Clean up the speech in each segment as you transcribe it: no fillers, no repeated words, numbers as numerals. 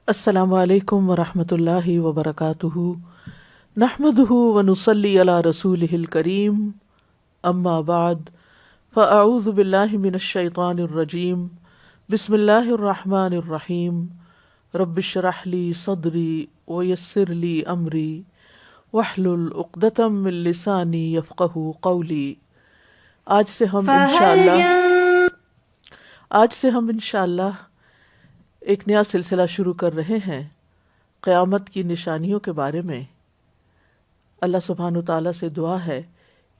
السلام علیکم ورحمۃ اللہ وبرکاتہ، نحمدہ ونصلی علی رسولہ الکریم، اما بعد فاعوذ باللہ من الشیطان الرجیم، بسم اللہ الرحمن الرحیم، رب اشرح لی صدری ویسر لی امری واحلل عقدۃ من لسانی یفقہوا قولی۔ آج سے ہم انشاءاللہ ایک نیا سلسلہ شروع کر رہے ہیں قیامت کی نشانیوں کے بارے میں۔ اللہ سبحانہ تعالیٰ سے دعا ہے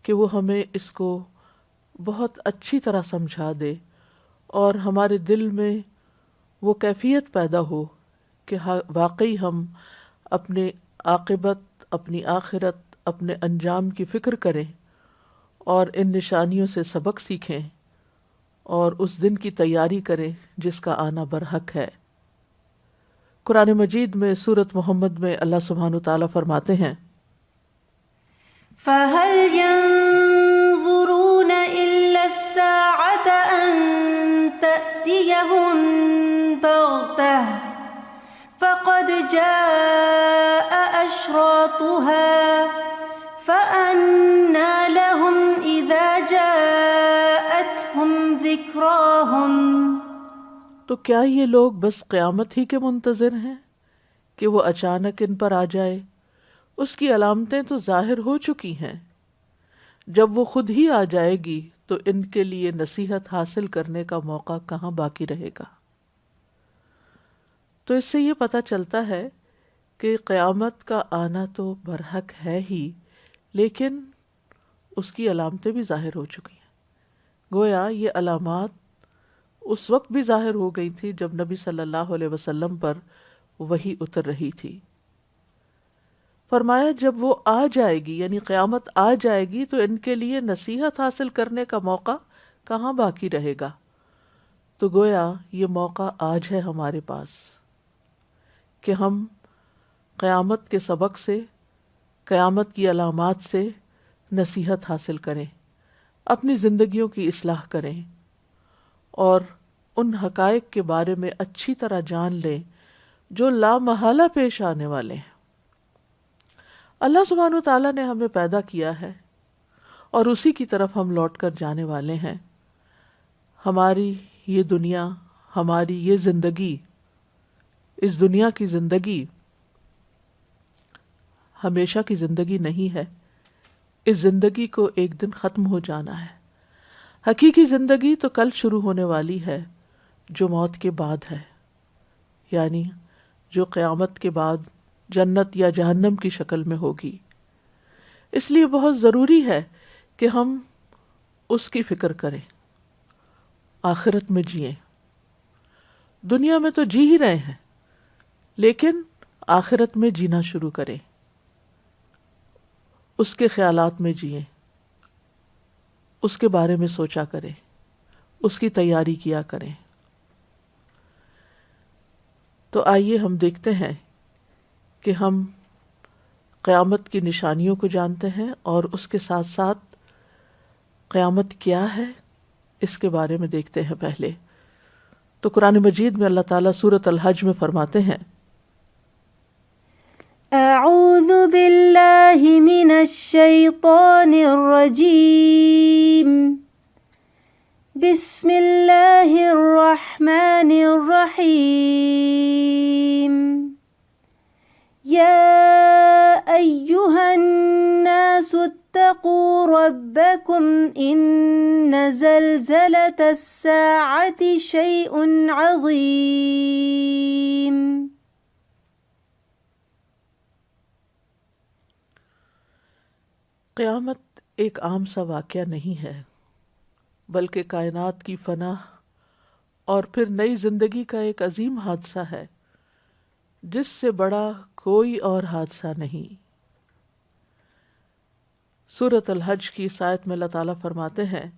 کہ وہ ہمیں اس کو بہت اچھی طرح سمجھا دے اور ہمارے دل میں وہ کیفیت پیدا ہو کہ واقعی ہم اپنے عاقبت، اپنی آخرت، اپنے انجام کی فکر کریں اور ان نشانیوں سے سبق سیکھیں اور اس دن کی تیاری کریں جس کا آنا برحق ہے۔ قرآن مجید میں سورۃ محمد میں اللہ سبحانہ تعالیٰ فرماتے ہیں فَهَلْ يَنظُرُونَ إِلَّا السَّاعَةَ أَن تَأْتِيَهُم بَغْتَةً فَقَدْ جَاءَ أَشْرَاطُهَا فَأَنَّىٰ لَهُمْ إِذَا جَاءَتْهُمْ ذِكْرَاهُمْ۔ تو کیا یہ لوگ بس قیامت ہی کے منتظر ہیں کہ وہ اچانک ان پر آ جائے؟ اس کی علامتیں تو ظاہر ہو چکی ہیں، جب وہ خود ہی آ جائے گی تو ان کے لیے نصیحت حاصل کرنے کا موقع کہاں باقی رہے گا۔ تو اس سے یہ پتہ چلتا ہے کہ قیامت کا آنا تو برحق ہے ہی، لیکن اس کی علامتیں بھی ظاہر ہو چکی ہیں۔ گویا یہ علامات اس وقت بھی ظاہر ہو گئی تھی جب نبی صلی اللہ علیہ وسلم پر وحی اتر رہی تھی۔ فرمایا جب وہ آ جائے گی، یعنی قیامت آ جائے گی، تو ان کے لیے نصیحت حاصل کرنے کا موقع کہاں باقی رہے گا۔ تو گویا یہ موقع آج ہے ہمارے پاس کہ ہم قیامت کے سبق سے، قیامت کی علامات سے نصیحت حاصل کریں، اپنی زندگیوں کی اصلاح کریں اور ان حقائق کے بارے میں اچھی طرح جان لیں جو لا محالہ پیش آنے والے ہیں۔ اللہ سبحانہ تعالیٰ نے ہمیں پیدا کیا ہے اور اسی کی طرف ہم لوٹ کر جانے والے ہیں۔ ہماری یہ دنیا، ہماری یہ زندگی، اس دنیا کی زندگی ہمیشہ کی زندگی نہیں ہے۔ اس زندگی کو ایک دن ختم ہو جانا ہے۔ حقیقی زندگی تو کل شروع ہونے والی ہے، جو موت کے بعد ہے، یعنی جو قیامت کے بعد جنت یا جہنم کی شکل میں ہوگی۔ اس لیے بہت ضروری ہے کہ ہم اس کی فکر کریں، آخرت میں جئیں۔ دنیا میں تو جی ہی رہے ہیں، لیکن آخرت میں جینا شروع کریں، اس کے خیالات میں جئیں، اس کے بارے میں سوچا کریں، اس کی تیاری کیا کریں۔ تو آئیے ہم دیکھتے ہیں کہ ہم قیامت کی نشانیوں کو جانتے ہیں اور اس کے ساتھ ساتھ قیامت کیا ہے اس کے بارے میں دیکھتے ہیں پہلے۔ تو قرآن مجید میں اللہ تعالیٰ سورۃ الحج میں فرماتے ہیں اعوذ باللہ من الشیطان الرجیم، بسم اللہ الرحمن الرحیم، یا ایہا الناس اتقوا ربکم ان زلزلۃ الساعۃ شیء عظیم۔ قیامت ایک عام سا واقعہ نہیں ہے، بلکہ کائنات کی فنا اور پھر نئی زندگی کا ایک عظیم حادثہ ہے جس سے بڑا کوئی اور حادثہ نہیں۔ سورۃ الحج کی اس آیت میں اللہ تعالیٰ فرماتے ہیں،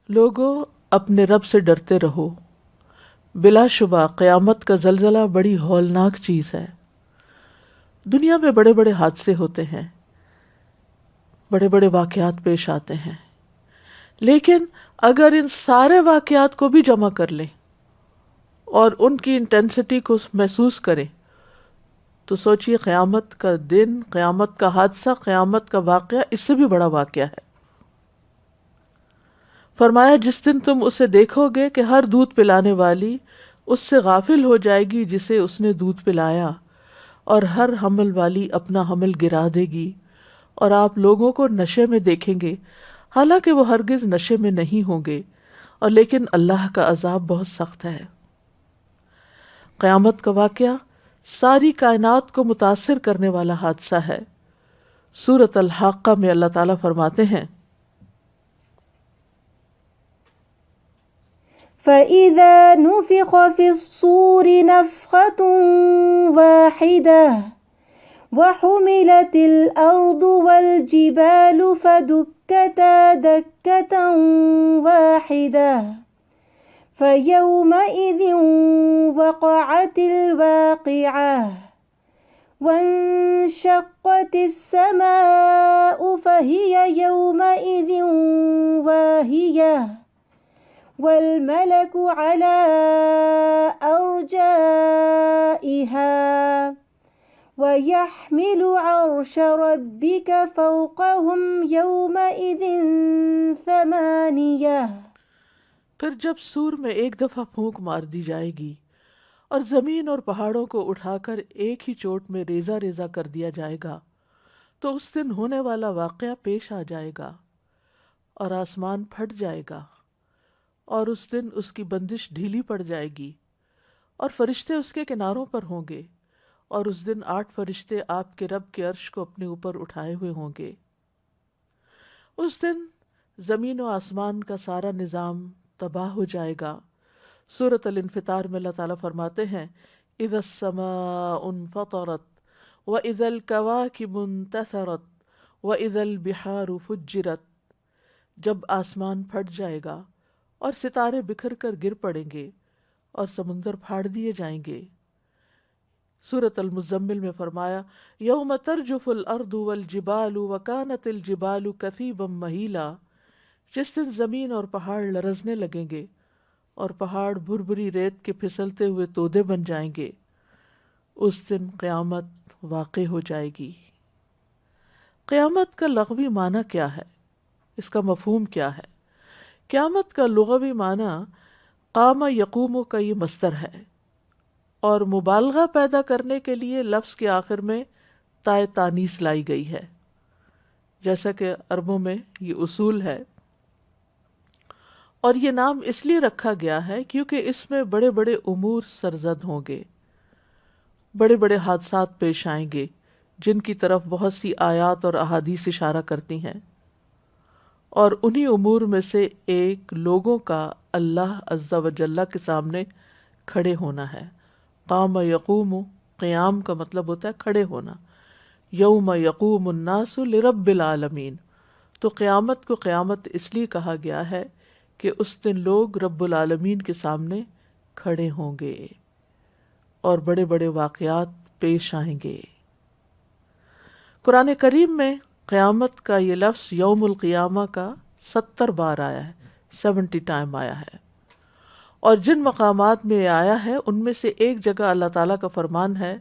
لوگو اپنے رب سے ڈرتے رہو، بلا شبہ قیامت کا زلزلہ بڑی ہولناک چیز ہے۔ دنیا میں بڑے بڑے حادثے ہوتے ہیں، بڑے بڑے واقعات پیش آتے ہیں، لیکن اگر ان سارے واقعات کو بھی جمع کر لیں اور ان کی انٹینسٹی کو محسوس کریں، تو سوچئے قیامت کا دن، قیامت کا حادثہ، قیامت کا واقعہ اس سے بھی بڑا واقعہ ہے۔ فرمایا جس دن تم اسے دیکھو گے کہ ہر دودھ پلانے والی اس سے غافل ہو جائے گی جسے اس نے دودھ پلایا، اور ہر حمل والی اپنا حمل گرا دے گی، اور آپ لوگوں کو نشے میں دیکھیں گے حالانکہ وہ ہرگز نشے میں نہیں ہوں گے، اور لیکن اللہ کا عذاب بہت سخت ہے۔ قیامت کا واقعہ ساری کائنات کو متاثر کرنے والا حادثہ ہے۔ سورۃ الحاقہ میں اللہ تعالیٰ فرماتے ہیں فَإِذَا نُفِخَ فِي الصُّورِ نَفْخَةٌ وَاحِدَةٌ وَحُمِلَتِ الْأَرْضُ وَالْجِبَالُ فَدُكَّتَا دَكَّةً وَاحِدَةً فَيَوْمَئِذٍ وَقَعَتِ الْوَاقِعَةُ وَانشَقَّتِ السَّمَاءُ فَهِيَ يَوْمَئِذٍ وَاهِيَةٌ وَالْمَلَكُ عَلَى أَرْجَائِهَا وَيَحْمِلُ عَرْشَ رَبِّكَ فَوْقَهُمْ يَوْمَئِذٍ ثَمَانِيَةٌ۔ پھر جب سور میں ایک دفعہ پھونک مار دی جائے گی اور زمین اور پہاڑوں کو اٹھا کر ایک ہی چوٹ میں ریزہ ریزہ کر دیا جائے گا، تو اس دن ہونے والا واقعہ پیش آ جائے گا اور آسمان پھٹ جائے گا، اور اس دن اس کی بندش ڈھیلی پڑ جائے گی، اور فرشتے اس کے کناروں پر ہوں گے، اور اس دن 8 فرشتے آپ کے رب کے عرش کو اپنے اوپر اٹھائے ہوئے ہوں گے۔ اس دن زمین و آسمان کا سارا نظام تباہ ہو جائے گا۔ سورۃ الانفطار میں اللہ تعالیٰ فرماتے ہیں اذا السماء انفطرت واذا الكواكب انتثرت واذا البحار فجرت، جب آسمان پھٹ جائے گا اور ستارے بکھر کر گر پڑیں گے اور سمندر پھاڑ دیے جائیں گے۔ سورۃ المزمل میں فرمایا یوم ترجف الارض والجبال وکانت الجبال کثیبا مہیلا، جس دن زمین اور پہاڑ لرزنے لگیں گے اور پہاڑ بھربھری ریت کے پھسلتے ہوئے تودے بن جائیں گے، اس دن قیامت واقع ہو جائے گی۔ قیامت کا لغوی معنی کیا ہے؟ اس کا مفہوم کیا ہے؟ قیامت کا لغوی معنی قام یقوم کا یہ مصدر ہے، اور مبالغہ پیدا کرنے کے لیے لفظ کے آخر میں تائے تانیث لائی گئی ہے، جیسا کہ عربوں میں یہ اصول ہے، اور یہ نام اس لیے رکھا گیا ہے کیونکہ اس میں بڑے بڑے امور سرزد ہوں گے، بڑے بڑے حادثات پیش آئیں گے جن کی طرف بہت سی آیات اور احادیث اشارہ کرتی ہیں، اور انہی امور میں سے ایک لوگوں کا اللہ عز و جل کے سامنے کھڑے ہونا ہے۔ قام یقوم، قیام کا مطلب ہوتا ہے کھڑے ہونا۔ یوم یقوم الناس لرب العالمین، تو قیامت کو قیامت اس لیے کہا گیا ہے کہ اس دن لوگ رب العالمین کے سامنے کھڑے ہوں گے اور بڑے بڑے واقعات پیش آئیں گے۔ قرآن کریم میں قیامت کا یہ لفظ یوم القیامہ کا 70 بار آیا ہے، 70 ٹائم آیا ہے، اور جن مقامات میں یہ آیا ہے ان میں سے ایک جگہ اللہ تعالیٰ کا فرمان ہے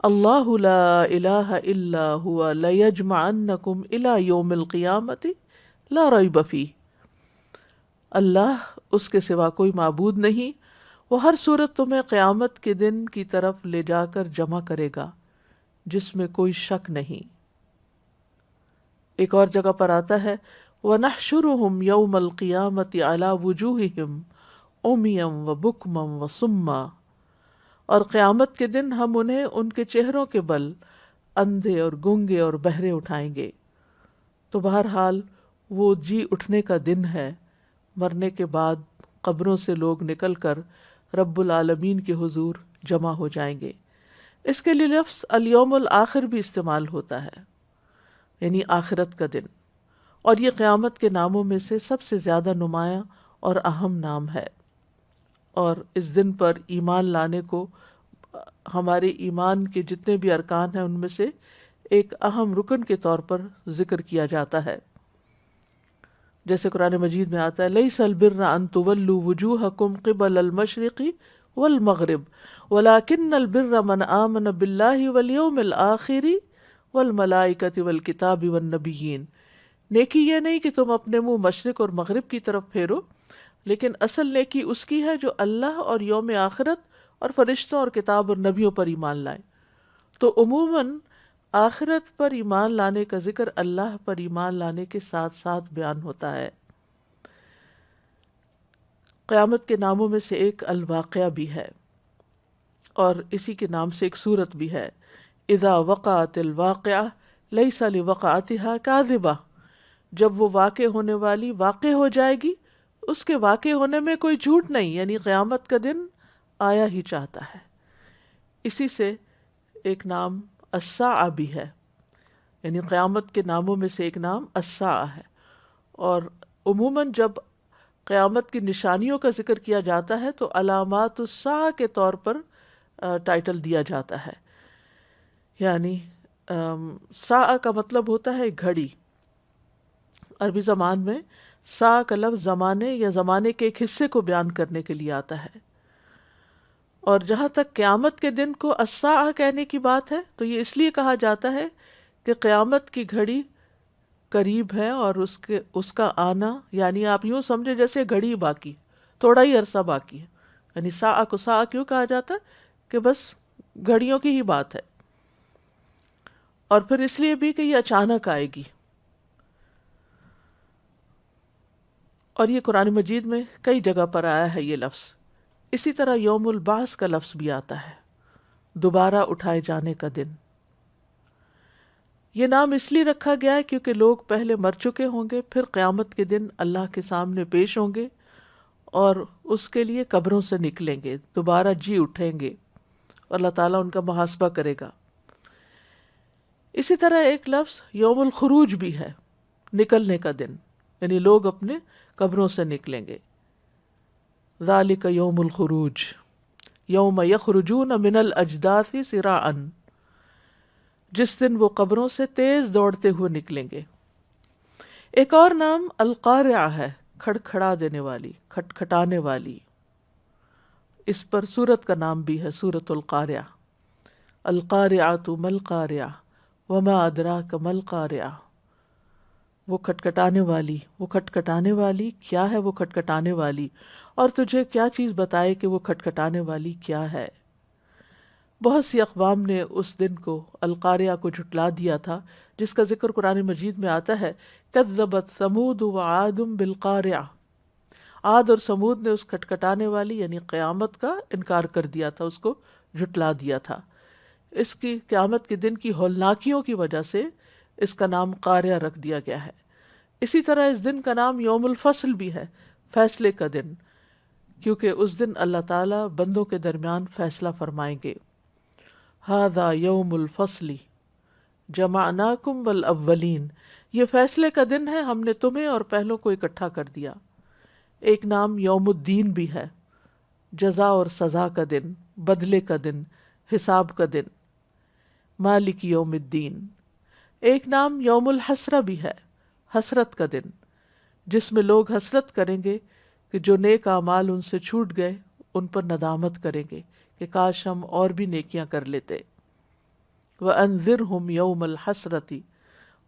اللہ لا الہ الا هو لیجمعنکم الی یوم القیامۃ لا ریب فیہ، اللہ اس کے سوا کوئی معبود نہیں، وہ ہر صورت تمہیں قیامت کے دن کی طرف لے جا کر جمع کرے گا جس میں کوئی شک نہیں۔ ایک اور جگہ پر آتا ہے وَنَحْشُرُهُمْ يَوْمَ الْقِيَامَةِ عَلَى وُجُوهِهِمْ عُمْيًا وَبُكْمًا وَصُمًّا، اور قیامت کے دن ہم انہیں ان کے چہروں کے بل اندھے اور گونگے اور بہرے اٹھائیں گے۔ تو بہرحال وہ جی اٹھنے کا دن ہے، مرنے کے بعد قبروں سے لوگ نکل کر رب العالمین کے حضور جمع ہو جائیں گے۔ اس کے لیے لفظ الیوم الآخر بھی استعمال ہوتا ہے، یعنی آخرت کا دن، اور یہ قیامت کے ناموں میں سے سب سے زیادہ نمایاں اور اہم نام ہے، اور اس دن پر ایمان لانے کو ہمارے ایمان کے جتنے بھی ارکان ہیں ان میں سے ایک اہم رکن کے طور پر ذکر کیا جاتا ہے، جیسے قرآن مجید میں آتا ہے لیس البر ان تولوا وجوہکم قبل المشرق والمغرب ولكن البر من آمن بالله واليوم الآخر والملائکۃ والکتاب والنبیین. نیکی یہ نہیں کہ تم اپنے منہ مشرق اور مغرب کی طرف پھیرو، لیکن اصل نیکی اس کی ہے جو اللہ اور یوم آخرت اور فرشتوں اور کتاب اور نبیوں پر ایمان لائے. تو عموماً آخرت پر ایمان لانے کا ذکر اللہ پر ایمان لانے کے ساتھ ساتھ بیان ہوتا ہے. قیامت کے ناموں میں سے ایک الواقعہ بھی ہے، اور اسی کے نام سے ایک سورت بھی ہے. اذا وقعت الواقعہ لیس لوقعتها کاذبہ، جب وہ واقع ہونے والی واقع ہو جائے گی اس کے واقع ہونے میں کوئی جھوٹ نہیں، یعنی قیامت کا دن آیا ہی چاہتا ہے. اسی سے ایک نام الساعہ بھی ہے، یعنی قیامت کے ناموں میں سے ایک نام الساعہ ہے. اور عموماً جب قیامت کی نشانیوں کا ذکر کیا جاتا ہے تو علامات الساعہ کے طور پر ٹائٹل دیا جاتا ہے. یعنی ساعہ کا مطلب ہوتا ہے گھڑی. عربی زبان میں ساعہ کا لفظ زمانے یا زمانے کے ایک حصے کو بیان کرنے کے لیے آتا ہے. اور جہاں تک قیامت کے دن کو الساعہ کہنے کی بات ہے تو یہ اس لیے کہا جاتا ہے کہ قیامت کی گھڑی قریب ہے، اور اس کا آنا، یعنی آپ یوں سمجھے جیسے گھڑی باقی، تھوڑا ہی عرصہ باقی ہے. یعنی ساعہ کو ساعہ کیوں کہا جاتا ہے کہ بس گھڑیوں کی ہی بات ہے. اور پھر اس لیے بھی کہ یہ اچانک آئے گی. اور یہ قرآن مجید میں کئی جگہ پر آیا ہے یہ لفظ. اسی طرح یوم البعث کا لفظ بھی آتا ہے، دوبارہ اٹھائے جانے کا دن. یہ نام اس لیے رکھا گیا ہے کیونکہ لوگ پہلے مر چکے ہوں گے، پھر قیامت کے دن اللہ کے سامنے پیش ہوں گے اور اس کے لیے قبروں سے نکلیں گے، دوبارہ جی اٹھیں گے اور اللہ تعالیٰ ان کا محاسبہ کرے گا. اسی طرح ایک لفظ یوم الخروج بھی ہے، نکلنے کا دن، یعنی لوگ اپنے قبروں سے نکلیں گے. ذالک یوم الخروج یوم یخرجون من الاجداث سراعا، جس دن وہ قبروں سے تیز دوڑتے ہوئے نکلیں گے. ایک اور نام القارعہ ہے، کھڑکھڑا دینے والی، کھٹکھٹانے والی. اس پر سورت کا نام بھی ہے، سورت القارعہ. القارعۃ ما القارعہ وما ادراک ما القارعہ. وہ کھٹکھٹانے والی، وہ کھٹکھٹانے والی کیا ہے، وہ کھٹکھٹانے والی، اور تجھے کیا چیز بتائے کہ وہ کھٹکھٹانے والی کیا ہے. بہت سی اقوام نے اس دن کو، القاریہ کو جھٹلا دیا تھا، جس کا ذکر قرآن مجید میں آتا ہے کذبت ثمود وعاد بالقارعہ. عاد اور سمود نے اس کھٹکھٹانے والی یعنی قیامت کا انکار کر دیا تھا، اس کو جھٹلا دیا تھا. اس کی قیامت کے دن کی ہولناکیوں کی وجہ سے اس کا نام قاریہ رکھ دیا گیا ہے. اسی طرح اس دن کا نام یوم الفصل بھی ہے، فیصلے کا دن، کیونکہ اس دن اللہ تعالیٰ بندوں کے درمیان فیصلہ فرمائیں گے. ھذا یوم الفصل جمعناکم والاولین، یہ فیصلے کا دن ہے، ہم نے تمہیں اور پہلوں کو اکٹھا کر دیا. ایک نام یوم الدین بھی ہے، جزا اور سزا کا دن، بدلے کا دن، حساب کا دن. مالک یوم الدین. ایک نام یوم الحسرہ بھی ہے، حسرت کا دن، جس میں لوگ حسرت کریں گے کہ جو نیک اعمال ان سے چھوٹ گئے، ان پر ندامت کریں گے کہ کاش ہم اور بھی نیکیاں کر لیتے. وَأَنذِرْهُمْ يَوْمَ الْحَسْرَةِ،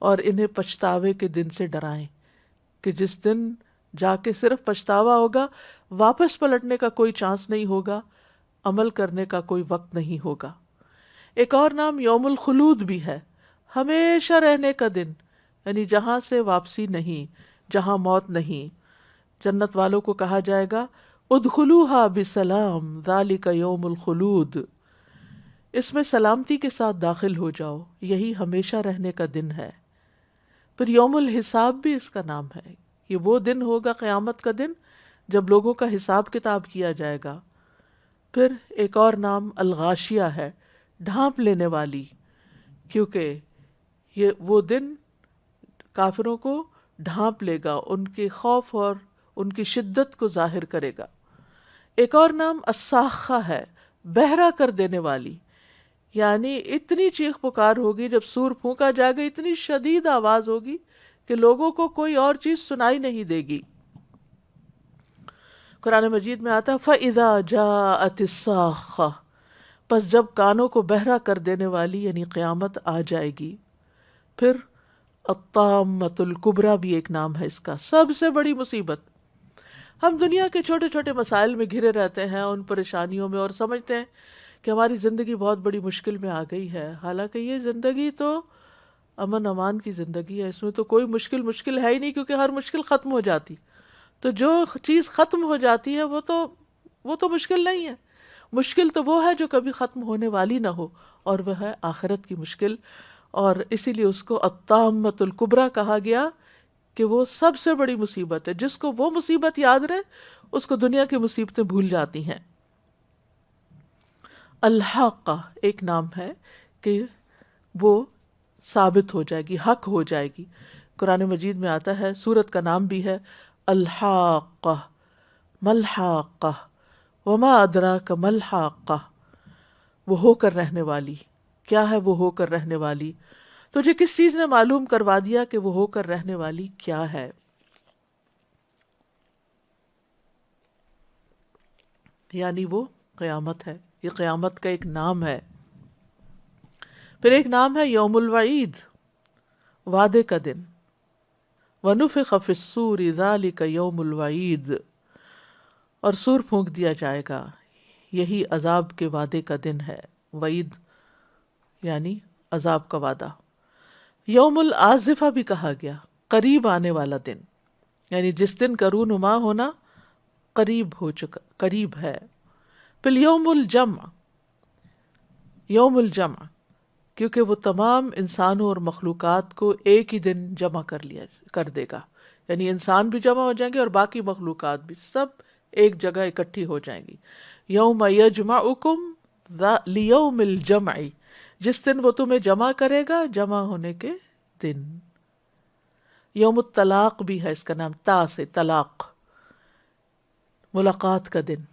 اور انہیں پچھتاوے کے دن سے ڈرائیں کہ جس دن جا کے صرف پچھتاوا ہوگا، واپس پلٹنے کا کوئی چانس نہیں ہوگا، عمل کرنے کا کوئی وقت نہیں ہوگا. ایک اور نام یوم الخلود بھی ہے، ہمیشہ رہنے کا دن، یعنی جہاں سے واپسی نہیں، جہاں موت نہیں. جنت والوں کو کہا جائے گا ادخلوها بسلام ذالک یوم الخلود، اس میں سلامتی کے ساتھ داخل ہو جاؤ، یہی ہمیشہ رہنے کا دن ہے. پھر یوم الحساب بھی اس کا نام ہے، یہ وہ دن ہوگا قیامت کا دن جب لوگوں کا حساب کتاب کیا جائے گا. پھر ایک اور نام الغاشیہ ہے، ڈھانپ لینے والی، کیونکہ یہ وہ دن کافروں کو ڈھانپ لے گا، ان کے خوف اور ان کی شدت کو ظاہر کرے گا. ایک اور نام الصاخہ ہے، بہرا کر دینے والی، یعنی اتنی چیخ پکار ہوگی جب سور پھونکا جائے گا، اتنی شدید آواز ہوگی کہ لوگوں کو کوئی اور چیز سنائی نہیں دے گی. قرآن مجید میں آتا ہے فَإِذَا جَاءَتِ الصَّاخَّةُ، پس جب کانوں کو بہرا کر دینے والی یعنی قیامت آ جائے گی. پھر الطامۃ الکبریٰ بھی ایک نام ہے اس کا، سب سے بڑی مصیبت. ہم دنیا کے چھوٹے چھوٹے مسائل میں گھرے رہتے ہیں، ان پریشانیوں میں، اور سمجھتے ہیں کہ ہماری زندگی بہت بڑی مشکل میں آ گئی ہے. حالانکہ یہ زندگی تو امن امان کی زندگی ہے، اس میں تو کوئی مشکل ہے ہی نہیں، کیونکہ ہر مشکل ختم ہو جاتی. تو جو چیز ختم ہو جاتی ہے وہ تو مشکل نہیں ہے. مشکل تو وہ ہے جو کبھی ختم ہونے والی نہ ہو، اور وہ ہے آخرت کی مشکل. اور اسی لیے اس کو الطامۃ الکبریٰ کہا گیا کہ وہ سب سے بڑی مصیبت ہے. جس کو وہ مصیبت یاد رہے اس کو دنیا کی مصیبتیں بھول جاتی ہیں. الحاقہ ایک نام ہے کہ وہ ثابت ہو جائے گی، حق ہو جائے گی. قرآن مجید میں آتا ہے، سورت کا نام بھی ہے الحاقہ، ملحاقہ، وما ادراک ملحاقہ، وہ ہو کر رہنے والی. کیا ہے وہ ہو کر رہنے والی؟ تجھے کس چیز نے معلوم کروا دیا کہ وہ ہو کر رہنے والی کیا ہے؟ یعنی وہ قیامت ہے. یہ قیامت کا ایک نام ہے. پھر ایک نام ہے یوم الوعید، وعدے کا دن. وَنُفِخَ فِي الصُّورِ ذَلِكَ يَوْمُ الْوَعِيدِ، اور سور پھونک دیا جائے گا، یہی عذاب کے وعدے کا دن ہے. وعید یعنی عذاب کا وعدہ. یوم الآزفہ بھی کہا گیا، قریب آنے والا دن، یعنی جس دن کا رونما ہونا قریب ہو چکا، قریب ہے. پھر یوم الجمع، یوم الجمع کیونکہ وہ تمام انسانوں اور مخلوقات کو ایک ہی دن جمع کر دے گا. یعنی انسان بھی جمع ہو جائیں گے اور باقی مخلوقات بھی سب ایک جگہ اکٹھی ہو جائیں گی. یوم یجمعکم لیوم الجمع، جس دن وہ تمہیں جمع کرے گا جمع ہونے کے دن. یوم الطلاق بھی ہے اس کا نام، تا سے طلاق، ملاقات کا دن.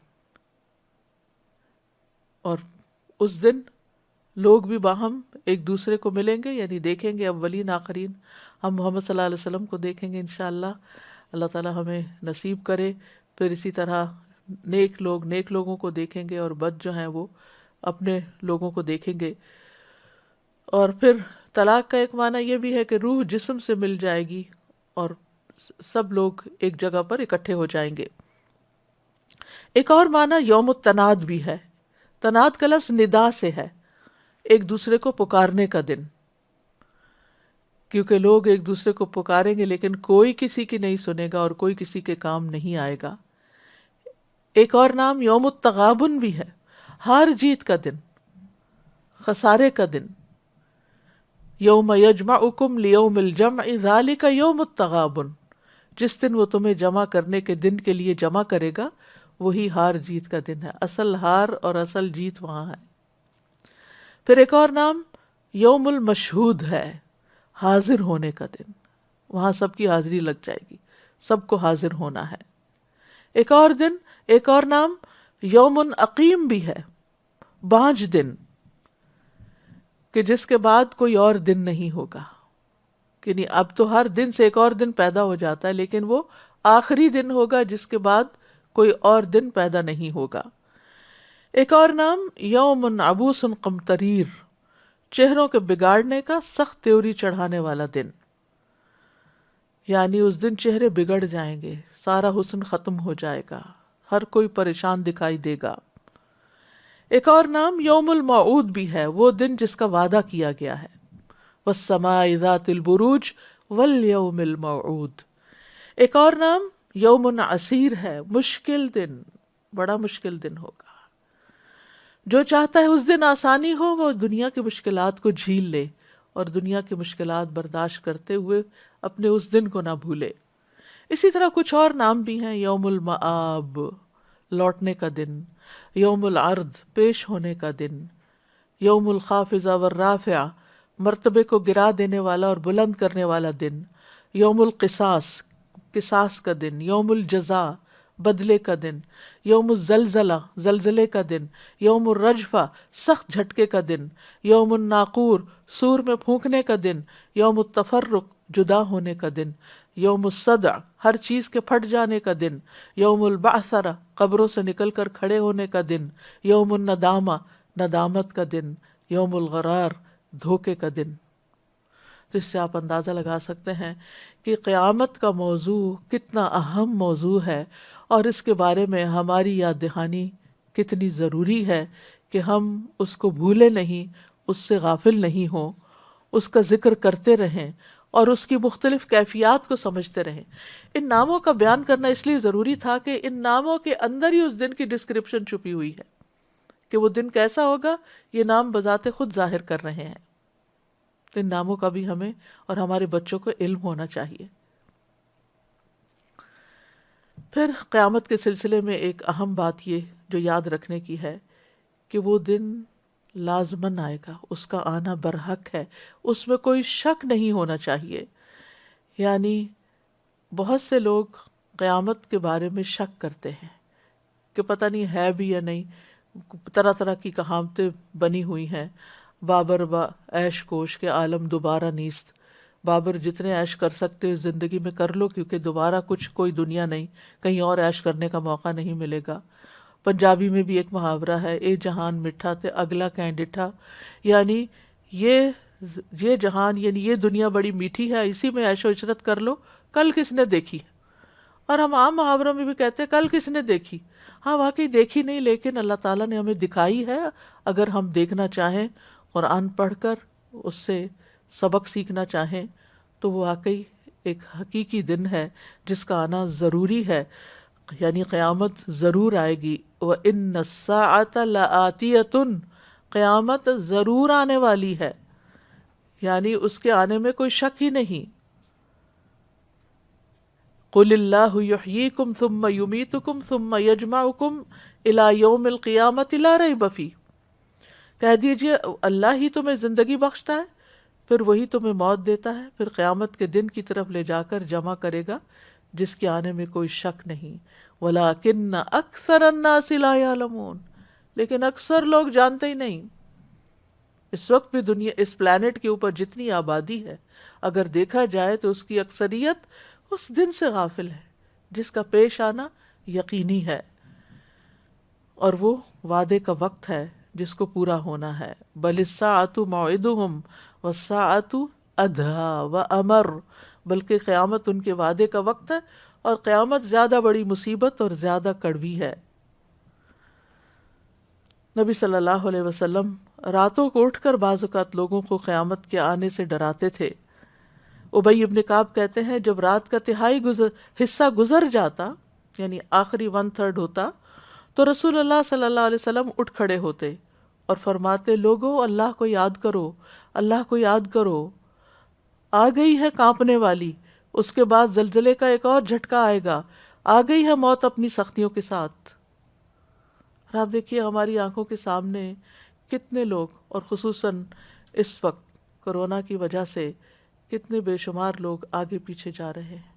اور اس دن لوگ بھی باہم ایک دوسرے کو ملیں گے، یعنی دیکھیں گے اولین آخرین. ہم محمد صلی اللہ علیہ وسلم کو دیکھیں گے انشاءاللہ، اللہ تعالی ہمیں نصیب کرے. پھر اسی طرح نیک لوگ نیک لوگوں کو دیکھیں گے، اور بد جو ہیں وہ اپنے لوگوں کو دیکھیں گے. اور پھر طلاق کا ایک معنی یہ بھی ہے کہ روح جسم سے مل جائے گی اور سب لوگ ایک جگہ پر اکٹھے ہو جائیں گے. ایک اور معنی یوم التناد بھی ہے. تناد کا لفظ ندا سے ہے، ایک دوسرے کو پکارنے کا دن. کیونکہ لوگ ایک دوسرے کو پکاریں گے لیکن کوئی کسی کی نہیں سنے گا اور کوئی کسی کے کام نہیں آئے گا. ایک اور نام یوم التغابن بھی ہے، ہار جیت کا دن، خسارے کا دن. یوم یجمعکم لیوم الجمع ذالک یوم التغابن، جس دن وہ تمہیں جمع کرنے کے دن کے لیے جمع کرے گا وہی ہار جیت کا دن ہے. اصل ہار اور اصل جیت وہاں ہے. پھر ایک اور نام یوم المشہود ہے، حاضر ہونے کا دن. وہاں سب کی حاضری لگ جائے گی، سب کو حاضر ہونا ہے. ایک اور دن، ایک اور نام یوم عقیم بھی ہے، بانجھ دن، کہ جس کے بعد کوئی اور دن نہیں ہوگا. یعنی اب تو ہر دن سے ایک اور دن پیدا ہو جاتا ہے، لیکن وہ آخری دن ہوگا جس کے بعد کوئی اور دن پیدا نہیں ہوگا. ایک اور نام یوم عبوس قمطریر، چہروں کے بگاڑنے کا سخت تیوری چڑھانے والا دن. یعنی اس دن چہرے بگڑ جائیں گے، سارا حسن ختم ہو جائے گا، ہر کوئی پریشان دکھائی دے گا. ایک اور نام یوم الموعود بھی ہے، وہ دن جس کا وعدہ کیا گیا ہے. والسماء ذات البروج والیوم الموعود. ایک اور نام یوم عسیر ہے، مشکل دن، بڑا مشکل دن ہوگا. جو چاہتا ہے اس دن آسانی ہو وہ دنیا کی مشکلات کو جھیل لے اور دنیا کی مشکلات برداشت کرتے ہوئے اپنے اس دن کو نہ بھولے. اسی طرح کچھ اور نام بھی ہیں، یوم المآب، لوٹنے کا دن، یوم العرض، پیش ہونے کا دن، یوم الخافضہ والرافعہ، مرتبے کو گرا دینے والا اور بلند کرنے والا دن، یوم القصاص، قصاص کا دن، یوم الجزاء، بدلے کا دن، یوم الزلزلہ زلزلے کا دن، یوم الرجفہ سخت جھٹکے کا دن، یوم الناقور سور میں پھونکنے کا دن، یوم التفرق جدا ہونے کا دن، یوم الصدع ہر چیز کے پھٹ جانے کا دن، یوم البعثرہ قبروں سے نکل کر کھڑے ہونے کا دن، یوم الندامہ ندامت کا دن، یوم الغرار دھوکے کا دن۔ تو اس سے آپ اندازہ لگا سکتے ہیں کہ قیامت کا موضوع کتنا اہم موضوع ہے، اور اس کے بارے میں ہماری یاد دہانی کتنی ضروری ہے کہ ہم اس کو بھولے نہیں، اس سے غافل نہیں ہوں، اس کا ذکر کرتے رہیں اور اس کی مختلف کیفیات کو سمجھتے رہیں۔ ان ناموں کا بیان کرنا اس لیے ضروری تھا کہ ان ناموں کے اندر ہی اس دن کی ڈسکرپشن چھپی ہوئی ہے کہ وہ دن کیسا ہوگا، یہ نام بذات خود ظاہر کر رہے ہیں۔ تو ان ناموں کا بھی ہمیں اور ہمارے بچوں کو علم ہونا چاہیے۔ پھر قیامت کے سلسلے میں ایک اہم بات یہ جو یاد رکھنے کی ہے کہ وہ دن لازماً آئے گا، اس کا آنا برحق ہے، اس میں کوئی شک نہیں ہونا چاہیے۔ یعنی بہت سے لوگ قیامت کے بارے میں شک کرتے ہیں کہ پتہ نہیں ہے بھی یا نہیں، طرح طرح کی کہاوتیں بنی ہوئی ہیں، بابر با عیش کوش کے عالم دوبارہ نیست، بابر جتنے عیش کر سکتے ہو زندگی میں کر لو، کیونکہ دوبارہ کوئی دنیا نہیں، کہیں اور عیش کرنے کا موقع نہیں ملے گا۔ پنجابی میں بھی ایک محاورہ ہے، اے جہان مٹھا تے اگلا کہیں ڈٹھا، یعنی یہ جہان یعنی یہ دنیا بڑی میٹھی ہے، اسی میں عیش و عشرت کر لو، کل کس نے دیکھی۔ اور ہم عام محاوروں میں بھی کہتے ہیں کل کس نے دیکھی، ہاں واقعی دیکھی نہیں، لیکن اللہ تعالیٰ نے ہمیں دکھائی ہے۔ اگر ہم دیکھنا چاہیں، قرآن پڑھ کر اس سے سبق سیکھنا چاہیں، تو وہ واقعی ایک حقیقی دن ہے جس کا آنا ضروری ہے، یعنی قیامت ضرور آئے گی۔ وَإِنَّ السَّاعَةَ لَآتِيَةٌ قیامت ضرور آنے والی ہے، یعنی اس کے آنے میں کوئی شک ہی نہیں۔ قُلِ اللَّهُ يُحْيِيكُمْ ثُمَّ يُمِيتُكُمْ ثُمَّ يَجْمَعُكُمْ إِلَى يَوْمِ الْقِيَامَةِ لَا رَيْبَ فِيهِ، کہہ دیجئے اللہ ہی تمہیں زندگی بخشتا ہے، پھر وہی تمہیں موت دیتا ہے، پھر قیامت کے دن کی طرف لے جا کر جمع کرے گا جس کے آنے میں کوئی شک نہیں۔ وَلَٰكِنَّ أَكْثَرَ النَّاسِ لَا يَعْلَمُونَ، لیکن اکثر لوگ جانتے ہی نہیں۔ اس وقت بھی دنیا اس پلانٹ کے اوپر جتنی آبادی ہے، اگر دیکھا جائے تو اس کی اکثریت اس دن سے غافل ہے جس کا پیش آنا یقینی ہے، اور وہ وعدے کا وقت ہے جس کو پورا ہونا ہے۔ بل الساعۃ موعدہم والساعۃ ادھیٰ وامر، بلکہ قیامت ان کے وعدے کا وقت ہے، اور قیامت زیادہ بڑی مصیبت اور زیادہ کڑوی ہے۔ نبی صلی اللہ علیہ وسلم راتوں کو اٹھ کر بعض اوقات لوگوں کو قیامت کے آنے سے ڈراتے تھے۔ ابی ابن کعب کہتے ہیں جب رات کا تہائی حصہ گزر جاتا، یعنی آخری 1/3 ہوتا، تو رسول اللہ صلی اللہ علیہ وسلم اٹھ کھڑے ہوتے اور فرماتے، لوگو اللہ کو یاد کرو، اللہ کو یاد کرو، آ گئی ہے کانپنے والی، اس کے بعد زلزلے کا ایک اور جھٹکا آئے گا، آ گئی ہے موت اپنی سختیوں کے ساتھ۔ اور آپ دیکھیے ہماری آنکھوں کے سامنے کتنے لوگ، اور خصوصاً اس وقت کورونا کی وجہ سے کتنے بے شمار لوگ آگے پیچھے جا رہے ہیں۔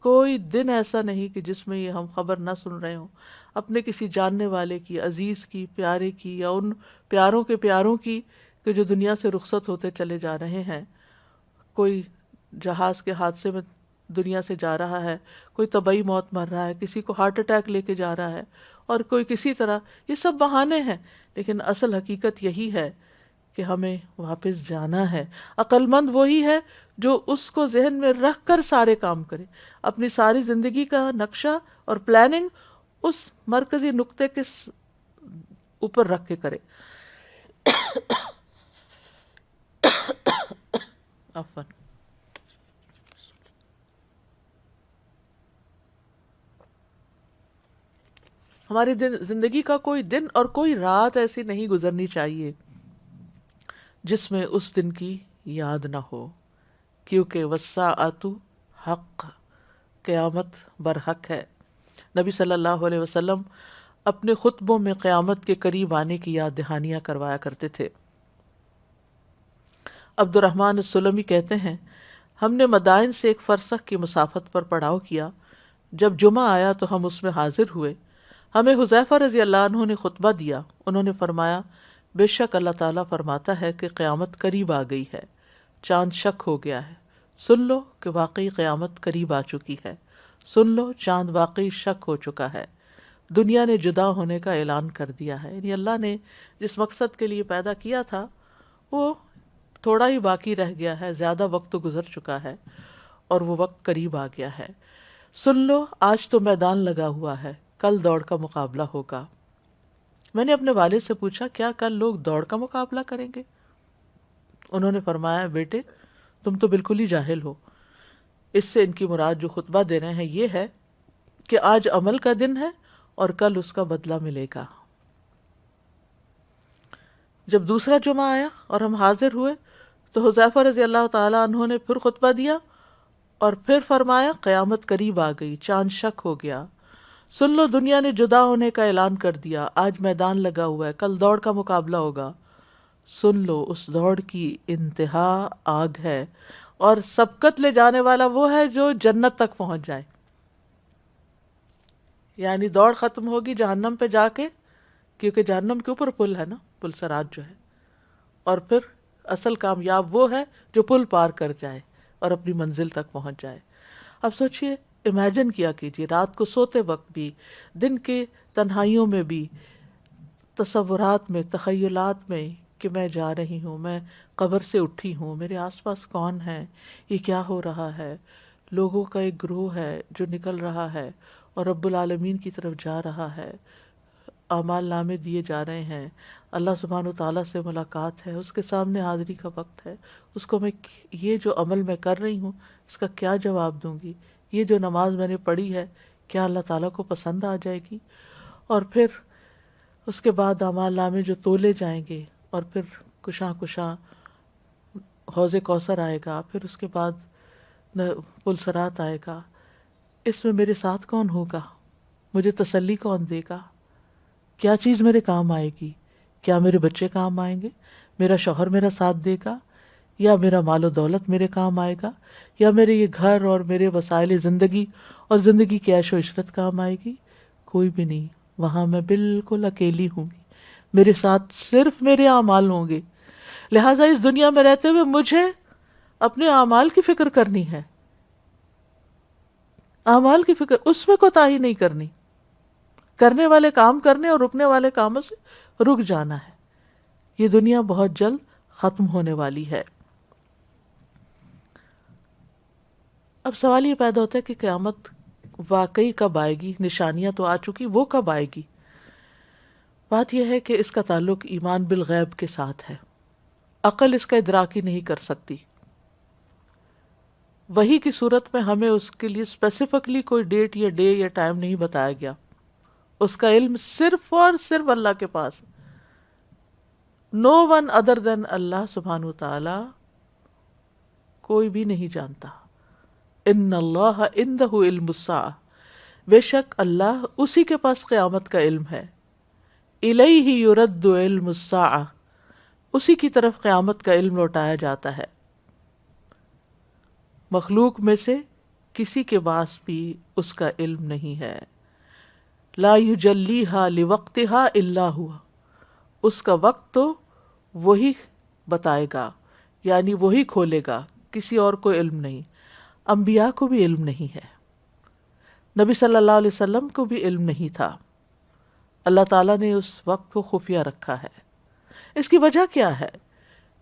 کوئی دن ایسا نہیں کہ جس میں یہ ہم خبر نہ سن رہے ہوں اپنے کسی جاننے والے کی، عزیز کی، پیارے کی، یا ان پیاروں کے پیاروں کی کہ جو دنیا سے رخصت ہوتے چلے جا رہے ہیں۔ کوئی جہاز کے حادثے میں دنیا سے جا رہا ہے، کوئی طبعی موت مر رہا ہے، کسی کو ہارٹ اٹیک لے کے جا رہا ہے، اور کوئی کسی طرح۔ یہ سب بہانے ہیں، لیکن اصل حقیقت یہی ہے کہ ہمیں واپس جانا ہے۔ عقل مند وہی ہے جو اس کو ذہن میں رکھ کر سارے کام کرے، اپنی ساری زندگی کا نقشہ اور پلاننگ اس مرکزی نقطے کے اوپر رکھ کے کرے۔ عفواً۔ ہماری زندگی کا کوئی دن اور کوئی رات ایسی نہیں گزرنی چاہیے جس میں اس دن کی یاد نہ ہو، کیونکہ والساعۃ حق، قیامت برحق ہے۔ نبی صلی اللہ علیہ وسلم اپنے خطبوں میں قیامت کے قریب آنے کی یاد دہانیاں کروایا کرتے تھے۔ عبد الرحمن السلمی کہتے ہیں، ہم نے مدائن سے ایک فرسخ کی مسافت پر پڑاؤ کیا، جب جمعہ آیا تو ہم اس میں حاضر ہوئے. ہمیں حذیفہ رضی اللہ عنہ نے خطبہ دیا. انہوں نے فرمایا بے شک اللہ تعالیٰ فرماتا ہے کہ قیامت قریب آ گئی ہے، چاند شک ہو گیا ہے. سن لو کہ واقعی قیامت قریب آ چکی ہے، سن لو چاند واقعی شک ہو چکا ہے. دنیا نے جدا ہونے کا اعلان کر دیا ہے. یعنی اللہ نے جس مقصد کے لیے پیدا کیا تھا وہ تھوڑا ہی باقی رہ گیا ہے، زیادہ وقت تو گزر چکا ہے اور وہ وقت قریب آ گیا ہے. سن لو آج تو میدان لگا ہوا ہے، کل دوڑ کا مقابلہ ہوگا. میں نے اپنے والد سے پوچھا کیا کل لوگ دوڑ کا مقابلہ کریں گے؟ انہوں نے فرمایا بیٹے تم تو بالکل ہی جاہل ہو. اس سے ان کی مراد جو خطبہ دے رہے ہیں یہ ہے کہ آج عمل کا دن ہے اور کل اس کا بدلہ ملے گا. جب دوسرا جمعہ آیا اور ہم حاضر ہوئے تو حذیفہ رضی اللہ تعالی عنہ نے پھر خطبہ دیا اور پھر فرمایا قیامت قریب آ گئی، چاند شک ہو گیا. سن لو دنیا نے جدا ہونے کا اعلان کر دیا، آج میدان لگا ہوا ہے، کل دوڑ کا مقابلہ ہوگا. سن لو اس دوڑ کی انتہا آگ ہے اور سبقت لے جانے والا وہ ہے جو جنت تک پہنچ جائے. یعنی دوڑ ختم ہوگی جہنم پہ جا کے، کیونکہ جہنم کے اوپر پل ہے نا، پل صراط جو ہے، اور پھر اصل کامیاب وہ ہے جو پل پار کر جائے اور اپنی منزل تک پہنچ جائے. اب سوچئے، امیجن کیا کیجئے رات کو سوتے وقت بھی، دن کے تنہائیوں میں بھی، تصورات میں، تخیلات میں کہ میں جا رہی ہوں، میں قبر سے اٹھی ہوں، میرے آس پاس کون ہے، یہ کیا ہو رہا ہے. لوگوں کا ایک گروہ ہے جو نکل رہا ہے اور رب العالمین کی طرف جا رہا ہے، اعمال نامے دیے جا رہے ہیں، اللہ سبحانہ و تعالیٰ سے ملاقات ہے، اس کے سامنے حاضری کا وقت ہے. اس کو میں یہ جو عمل میں کر رہی ہوں اس کا کیا جواب دوں گی، یہ جو نماز میں نے پڑھی ہے کیا اللہ تعالیٰ کو پسند آ جائے گی. اور پھر اس کے بعد اعمال نامے جو تولے جائیں گے اور پھر کشاں کشاں حوض کوثر آئے گا، پھر اس کے بعد پل صراط آئے گا. اس میں میرے ساتھ کون ہوگا، مجھے تسلی کون دے گا، کیا چیز میرے کام آئے گی، کیا میرے بچے کام آئیں گے، میرا شوہر میرا ساتھ دے گا، یا میرا مال و دولت میرے کام آئے گا، یا میرے یہ گھر اور میرے وسائل زندگی اور زندگی کی عیش و عشرت کام آئے گی. کوئی بھی نہیں. وہاں میں بالکل اکیلی ہوں گی، میرے ساتھ صرف میرے اعمال ہوں گے. لہٰذا اس دنیا میں رہتے ہوئے مجھے اپنے اعمال کی فکر کرنی ہے، اعمال کی فکر، اس میں کوتاہی نہیں کرنی. کرنے والے کام کرنے اور رکنے والے کاموں سے رک جانا ہے. یہ دنیا بہت جلد ختم ہونے والی ہے. اب سوال یہ پیدا ہوتا ہے کہ قیامت واقعی کب آئے گی؟ نشانیاں تو آ چکی، وہ کب آئے گی؟ بات یہ ہے کہ اس کا تعلق ایمان بالغیب کے ساتھ ہے. عقل اس کا ادراک ہی نہیں کر سکتی. وحی کی صورت میں ہمیں اس کے لیے اسپیسیفکلی کوئی ڈیٹ یا ڈے یا ٹائم نہیں بتایا گیا. اس کا علم صرف اور صرف اللہ کے پاس. نو ون ادر دین اللہ سبحانہ و تعالی، کوئی بھی نہیں جانتا. ان اللہ عندہ علم الساعہ، بے شک اللہ اسی کے پاس قیامت کا علم ہے. الیہ یرد علم الساعہ، اسی کی طرف قیامت کا علم لوٹایا جاتا ہے. مخلوق میں سے کسی کے پاس بھی اس کا علم نہیں ہے. لا یجلیہا لوقتہا الا ہوا، اس کا وقت تو وہی بتائے گا، یعنی وہی کھولے گا، کسی اور کو علم نہیں. انبیاء کو بھی علم نہیں ہے، نبی صلی اللہ علیہ وسلم کو بھی علم نہیں تھا. اللہ تعالیٰ نے اس وقت کو خفیہ رکھا ہے. اس کی وجہ کیا ہے؟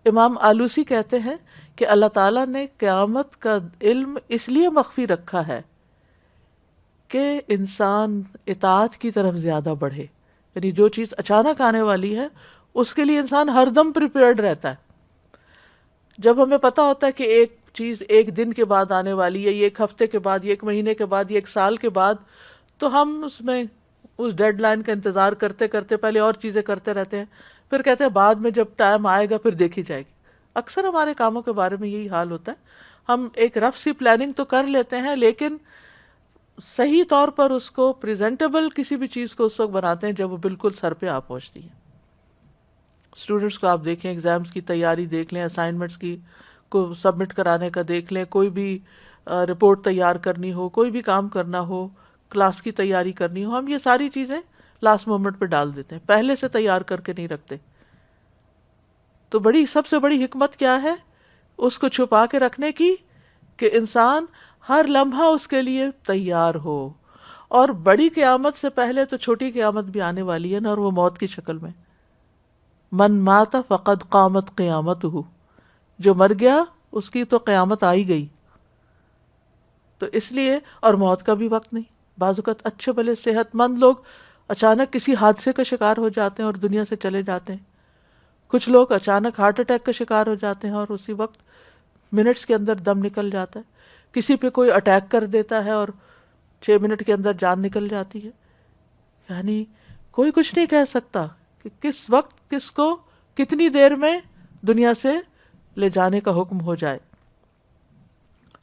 امام آلوسی کہتے ہیں کہ اللہ تعالیٰ نے قیامت کا علم اس لیے مخفی رکھا ہے کہ انسان اطاعت کی طرف زیادہ بڑھے. یعنی جو چیز اچانک آنے والی ہے اس کے لیے انسان ہر دم پریپیئرڈ رہتا ہے. جب ہمیں پتہ ہوتا ہے کہ ایک چیز ایک دن کے بعد آنے والی ہے، یہ ایک ہفتے کے بعد، یہ ایک مہینے کے بعد، یہ ایک سال کے بعد، تو ہم اس ڈیڈ لائن کا انتظار کرتے کرتے پہلے اور چیزیں کرتے رہتے ہیں، پھر کہتے ہیں بعد میں جب ٹائم آئے گا پھر دیکھی جائے گی. اکثر ہمارے کاموں کے بارے میں یہی حال ہوتا ہے. ہم ایک رف سی پلاننگ تو کر لیتے ہیں لیکن صحیح طور پر اس کو پریزنٹیبل کسی بھی چیز کو اس وقت بناتے ہیں جب وہ بالکل سر پہ آ پہنچتی ہے. اسٹوڈنٹس کو آپ دیکھیں، ایگزامز کی تیاری دیکھ لیں، اسائنمنٹس کی کو سبمٹ کرانے کا دیکھ لیں، کوئی بھی رپورٹ تیار کرنی ہو، کوئی بھی کام کرنا ہو، کلاس کی تیاری کرنی ہو، ہم یہ ساری چیزیں لاسٹ مومنٹ پہ ڈال دیتے ہیں، پہلے سے تیار کر کے نہیں رکھتے. تو سب سے بڑی حکمت کیا ہے اس کو چھپا کے رکھنے کی، کہ انسان ہر لمحہ اس کے لیے تیار ہو. اور بڑی قیامت سے پہلے تو چھوٹی قیامت بھی آنے والی ہے نا، اور وہ موت کی شکل میں. من مات فقد قامت قیامتہ، جو مر گیا اس کی تو قیامت آ ہی گئی. تو اس لیے، اور موت کا بھی وقت نہیں. بعض اوقات اچھے بھلے صحت مند لوگ اچانک کسی حادثے کا شکار ہو جاتے ہیں اور دنیا سے چلے جاتے ہیں. کچھ لوگ اچانک ہارٹ اٹیک کا شکار ہو جاتے ہیں اور اسی وقت منٹس کے اندر دم نکل جاتا ہے. کسی پہ کوئی اٹیک کر دیتا ہے اور 6 منٹ کے اندر جان نکل جاتی ہے. یعنی کوئی کچھ نہیں کہہ سکتا کہ کس وقت کس کو کتنی دیر میں دنیا سے لے جانے کا حکم ہو جائے.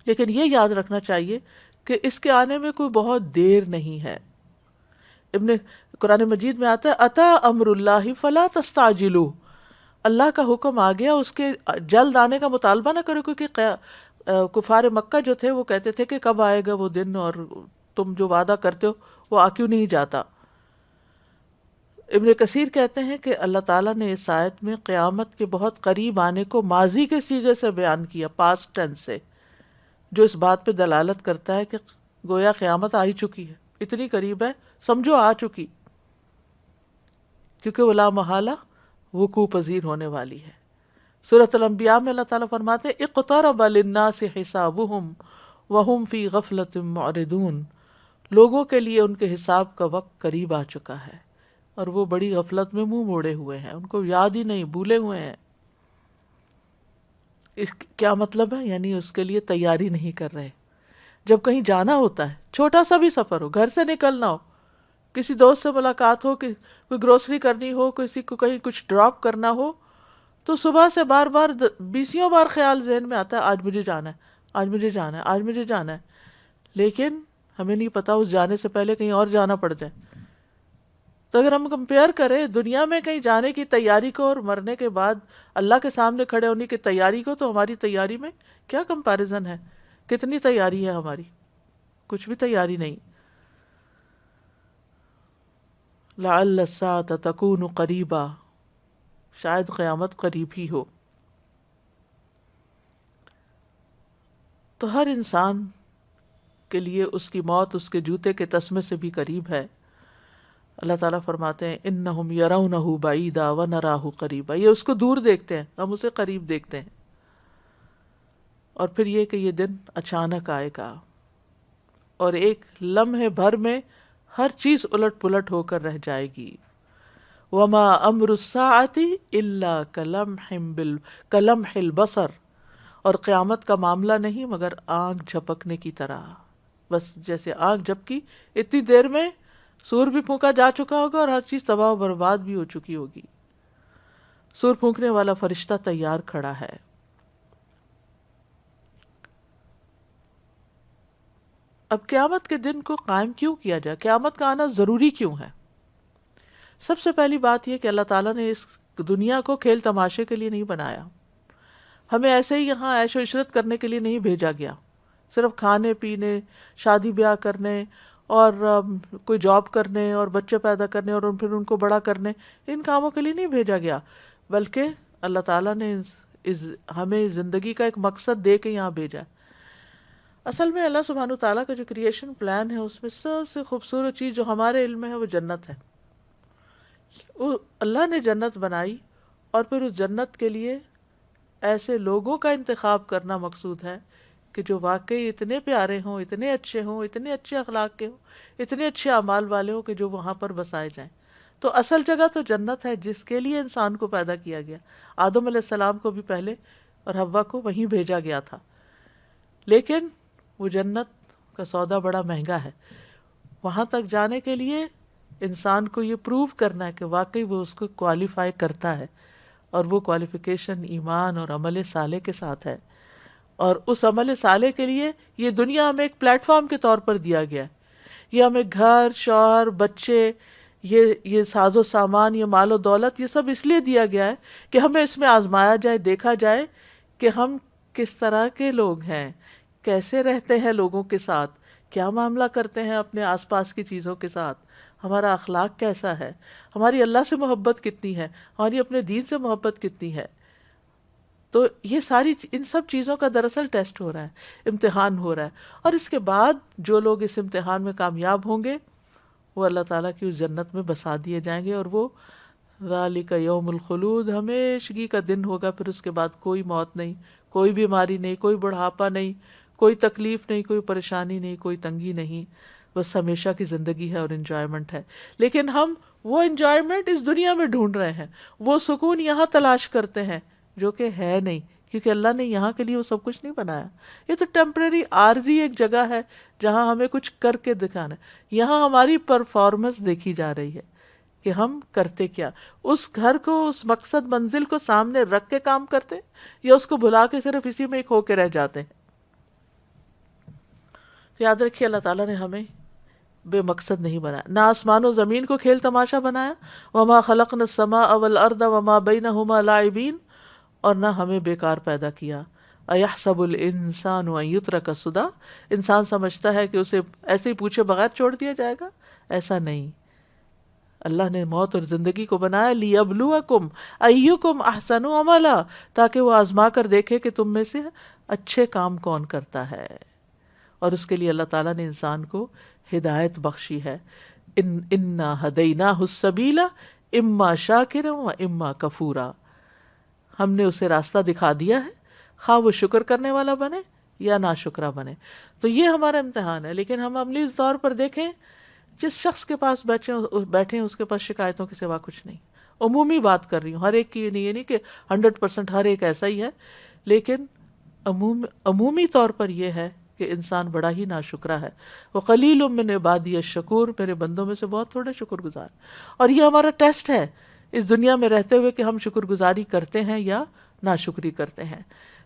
لیکن یہ یاد رکھنا چاہیے کہ اس کے آنے میں کوئی بہت دیر نہیں ہے. قرآن مجید میں آتا ہے اتا امر اللہ فلا تستعجلوا، اللہ کا حکم آ گیا، اس کے جلد آنے کا مطالبہ نہ کرو، کیونکہ کفار مکہ جو تھے وہ کہتے تھے کہ کب آئے گا وہ دن، اور تم جو وعدہ کرتے ہو وہ آ کیوں نہیں جاتا. ابن کثیر کہتے ہیں کہ اللہ تعالیٰ نے اس آیت میں قیامت کے بہت قریب آنے کو ماضی کے صیغے سے بیان کیا، پاسٹ ٹینس سے، جو اس بات پہ دلالت کرتا ہے کہ گویا قیامت آ ہی چکی ہے، اتنی قریب ہے، سمجھو آ چکی، کیونکہ وہ لا محالہ وقوع پذیر ہونے والی ہے. سورۃ الانبیاء میں اللہ تعالیٰ فرماتے ہیں اقترب للناس حسابهم وهم فی غفلۃ معرضون، لوگوں کے لیے ان کے حساب کا وقت قریب آ چکا ہے اور وہ بڑی غفلت میں منہ موڑے ہوئے ہیں، ان کو یاد ہی نہیں، بھولے ہوئے ہیں. اس کیا مطلب ہے؟ یعنی اس کے لیے تیاری نہیں کر رہے. جب کہیں جانا ہوتا ہے، چھوٹا سا بھی سفر ہو، گھر سے نکلنا ہو، کسی دوست سے ملاقات ہو، کوئی گروسری کرنی ہو، کسی کو کہیں کچھ ڈراپ کرنا ہو، تو صبح سے بار بار 20 بار خیال ذہن میں آتا ہے آج مجھے جانا ہے، آج مجھے جانا ہے، آج مجھے جانا ہے. لیکن ہمیں نہیں پتا اس جانے سے پہلے کہیں اور جانا پڑ جائے. تو اگر ہم کمپیئر کریں دنیا میں کہیں جانے کی تیاری کو اور مرنے کے بعد اللہ کے سامنے کھڑے ہونے کی تیاری کو، تو ہماری تیاری میں کیا کمپیریزن ہے؟ کتنی تیاری ہے ہماری؟ کچھ بھی تیاری نہیں. لعل الساعة تکون قریبا، شاید قیامت قریب ہی ہو. تو ہر انسان کے لیے اس کی موت اس کے جوتے کے تسمے سے بھی قریب ہے. اللہ تعالیٰ فرماتے ہیں انہم یرونہ بعیدا ونراہ قریبا، یہ اس کو دور دیکھتے ہیں، ہم اسے قریب دیکھتے ہیں. اور پھر یہ کہ یہ دن اچانک آئے گا اور ایک لمحے بھر میں ہر چیز الٹ پلٹ ہو کر رہ جائے گی. وما امر الساعة الا کلمح البصر، اور قیامت کا معاملہ نہیں مگر آنکھ جھپکنے کی طرح. بس جیسے آنکھ جھپکی اتنی دیر میں سور بھی پھونکا جا چکا ہوگا اور ہر چیز تباہ و برباد بھی ہو چکی ہوگی. سور پھونکنے والا فرشتہ تیار کھڑا ہے. اب قیامت کے دن کو قائم کیوں کیا جائے؟ قیامت کا آنا ضروری کیوں ہے؟ سب سے پہلی بات یہ کہ اللہ تعالیٰ نے اس دنیا کو کھیل تماشے کے لیے نہیں بنایا. ہمیں ایسے ہی یہاں عیش و عشرت کرنے کے لیے نہیں بھیجا گیا، صرف کھانے پینے، شادی بیاہ کرنے اور کوئی جاب کرنے اور بچے پیدا کرنے اور پھر ان کو بڑا کرنے، ان کاموں کے لیے نہیں بھیجا گیا. بلکہ اللہ تعالیٰ نے ہمیں زندگی کا ایک مقصد دے کے یہاں بھیجا. اصل میں اللہ سبحانہ تعالیٰ کا جو کریشن پلان ہے اس میں سب سے خوبصورت چیز جو ہمارے علم میں ہے وہ جنت ہے. وہ اللہ نے جنت بنائی اور پھر اس جنت کے لیے ایسے لوگوں کا انتخاب کرنا مقصود ہے کہ جو واقعی اتنے پیارے ہوں، اتنے اچھے ہوں، اتنے اچھے اخلاق کے ہوں، اتنے اچھے اعمال والے ہوں کہ جو وہاں پر بسائے جائیں. تو اصل جگہ تو جنت ہے جس کے لیے انسان کو پیدا کیا گیا. آدم علیہ السلام کو بھی پہلے اور حوا کو وہیں بھیجا گیا تھا. لیکن وہ جنت کا سودا بڑا مہنگا ہے. وہاں تک جانے کے لیے انسان کو یہ پروو کرنا ہے کہ واقعی وہ اس کو کوالیفائی کرتا ہے، اور وہ کوالیفیکیشن ایمان اور عمل صالح کے ساتھ ہے. اور اس عمل صالح کے لیے یہ دنیا ہمیں ایک پلیٹ فارم کے طور پر دیا گیا ہے. یہ ہمیں گھر، شوہر، بچے، یہ ساز و سامان، یہ مال و دولت، یہ سب اس لیے دیا گیا ہے کہ ہمیں اس میں آزمایا جائے، دیکھا جائے کہ ہم کس طرح کے لوگ ہیں، کیسے رہتے ہیں لوگوں کے ساتھ، کیا معاملہ کرتے ہیں اپنے آس پاس کی چیزوں کے ساتھ، ہمارا اخلاق کیسا ہے، ہماری اللہ سے محبت کتنی ہے، ہماری اپنے دین سے محبت کتنی ہے. تو یہ ساری ان سب چیزوں کا دراصل ٹیسٹ ہو رہا ہے، امتحان ہو رہا ہے. اور اس کے بعد جو لوگ اس امتحان میں کامیاب ہوں گے وہ اللہ تعالیٰ کی اس جنت میں بسا دیے جائیں گے، اور وہ ذالک یوم الخلود، ہمیشگی کا دن ہوگا. پھر اس کے بعد کوئی موت نہیں، کوئی بیماری نہیں، کوئی بڑھاپا نہیں، کوئی تکلیف نہیں، کوئی پریشانی نہیں، کوئی تنگی نہیں، بس ہمیشہ کی زندگی ہے اور انجوائمنٹ ہے. لیکن ہم وہ انجوائمنٹ اس دنیا میں ڈھونڈ رہے ہیں، وہ سکون یہاں تلاش کرتے ہیں جو کہ ہے نہیں، کیونکہ اللہ نے یہاں کے لیے وہ سب کچھ نہیں بنایا. یہ تو ٹیمپرری عارضی ایک جگہ ہے جہاں ہمیں کچھ کر کے دکھانا ہے. یہاں ہماری پرفارمنس دیکھی جا رہی ہے کہ ہم کرتے کیا، اس گھر کو، اس مقصد منزل کو سامنے رکھ کے کام کرتے ہیں یا اس کو بھلا کے صرف اسی میں ایک ہو کے رہ جاتے ہیں. یاد رکھیے اللہ تعالیٰ نے ہمیں بے مقصد نہیں بنایا، نہ آسمان و زمین کو کھیل تماشا بنایا، وما خلقنا السماء والارض وما بینہما لاعبین، اور نہ ہمیں بیکار پیدا کیا. ایحسب الانسان ان یترک سدی، انسان سمجھتا ہے کہ اسے ایسے ہی پوچھے بغیر چھوڑ دیا جائے گا. ایسا نہیں، اللہ نے موت اور زندگی کو بنایا لیبلوکم ایکم احسن عملا، تاکہ وہ آزما کر دیکھے کہ تم میں سے اچھے کام کون کرتا ہے. اور اس کے لیے اللہ تعالیٰ نے انسان کو ہدایت بخشی ہے. انا ہدیناہ السبیل اما شاکرا و اما کفورا، ہم نے اسے راستہ دکھا دیا ہے، خواہ وہ شکر کرنے والا بنے یا ناشکرا بنے. تو یہ ہمارا امتحان ہے. لیکن ہم عملی طور پر دیکھیں، جس شخص کے پاس بیٹھے ہیں اس کے پاس شکایتوں کے سوا کچھ نہیں. عمومی بات کر رہی ہوں، ہر ایک کی نہیں، یہ نہیں کہ 100% ہر ایک ایسا ہی ہے، لیکن عمومی طور پر یہ ہے کہ انسان بڑا ہی ناشکرا ہے. وقلیل من عبادی الشکور، میرے بندوں میں سے بہت تھوڑے شکر گزار. اور یہ ہمارا ٹیسٹ ہے اس دنیا میں رہتے ہوئے کہ ہم شکر گزاری کرتے ہیں یا ناشکری کرتے ہیں.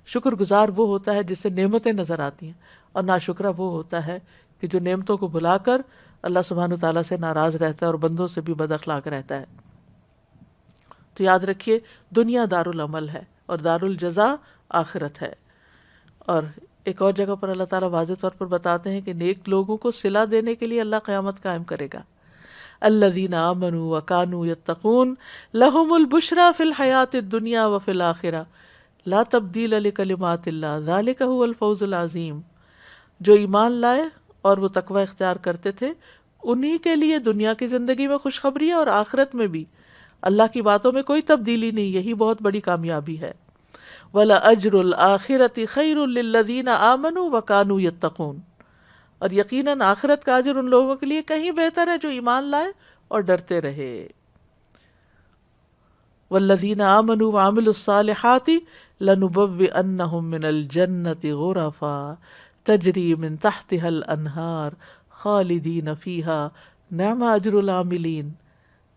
شکر گزار وہ ہوتا ہے جس سے نعمتیں نظر آتی ہیں، اور ناشکرا وہ ہوتا ہے کہ جو نعمتوں کو بھلا کر اللہ سبحانہ تعالیٰ سے ناراض رہتا ہے اور بندوں سے بھی بد اخلاق رہتا ہے. تو یاد رکھیے، دنیا دارالعمل ہے اور دارالجزا آخرت ہے. اور ایک اور جگہ پر اللہ تعالیٰ واضح طور پر بتاتے ہیں کہ نیک لوگوں کو صلہ دینے کے لیے اللہ قیامت قائم کرے گا. الذین آمنوا وکانوا یتقون لہم البشری فی الحیاۃ الدنیا وفی الآخرہ لا تبدیل لکلمات اللہ ذلک هو الفوز العظیم. جو ایمان لائے اور وہ تقوی اختیار کرتے تھے، انہی کے لیے دنیا کی زندگی میں خوشخبری ہے اور آخرت میں بھی. اللہ کی باتوں میں کوئی تبدیلی نہیں، یہی بہت بڑی کامیابی ہے. وَلَأَجْرُ الْآخِرَةِ خَيْرٌ لِّلَّذِينَ آمَنُوا وَكَانُوا يَتَّقُونَ، اور یقیناً آخرت کا اجر ان لوگوں کے لیے کہیں بہتر ہے جو ایمان لائے اور ڈرتے رہے. وَالَّذِينَ آمَنُوا وَعَمِلُوا الصَّالِحَاتِ لَنُبَوِّئَنَّهُم مِّنَ الْجَنَّةِ غُرَفًا تَجْرِي مِن تَحْتِهَا الْأَنْهَارُ خَالِدِينَ فِيهَا نِعْمَ أَجْرُ الْعَامِلِينَ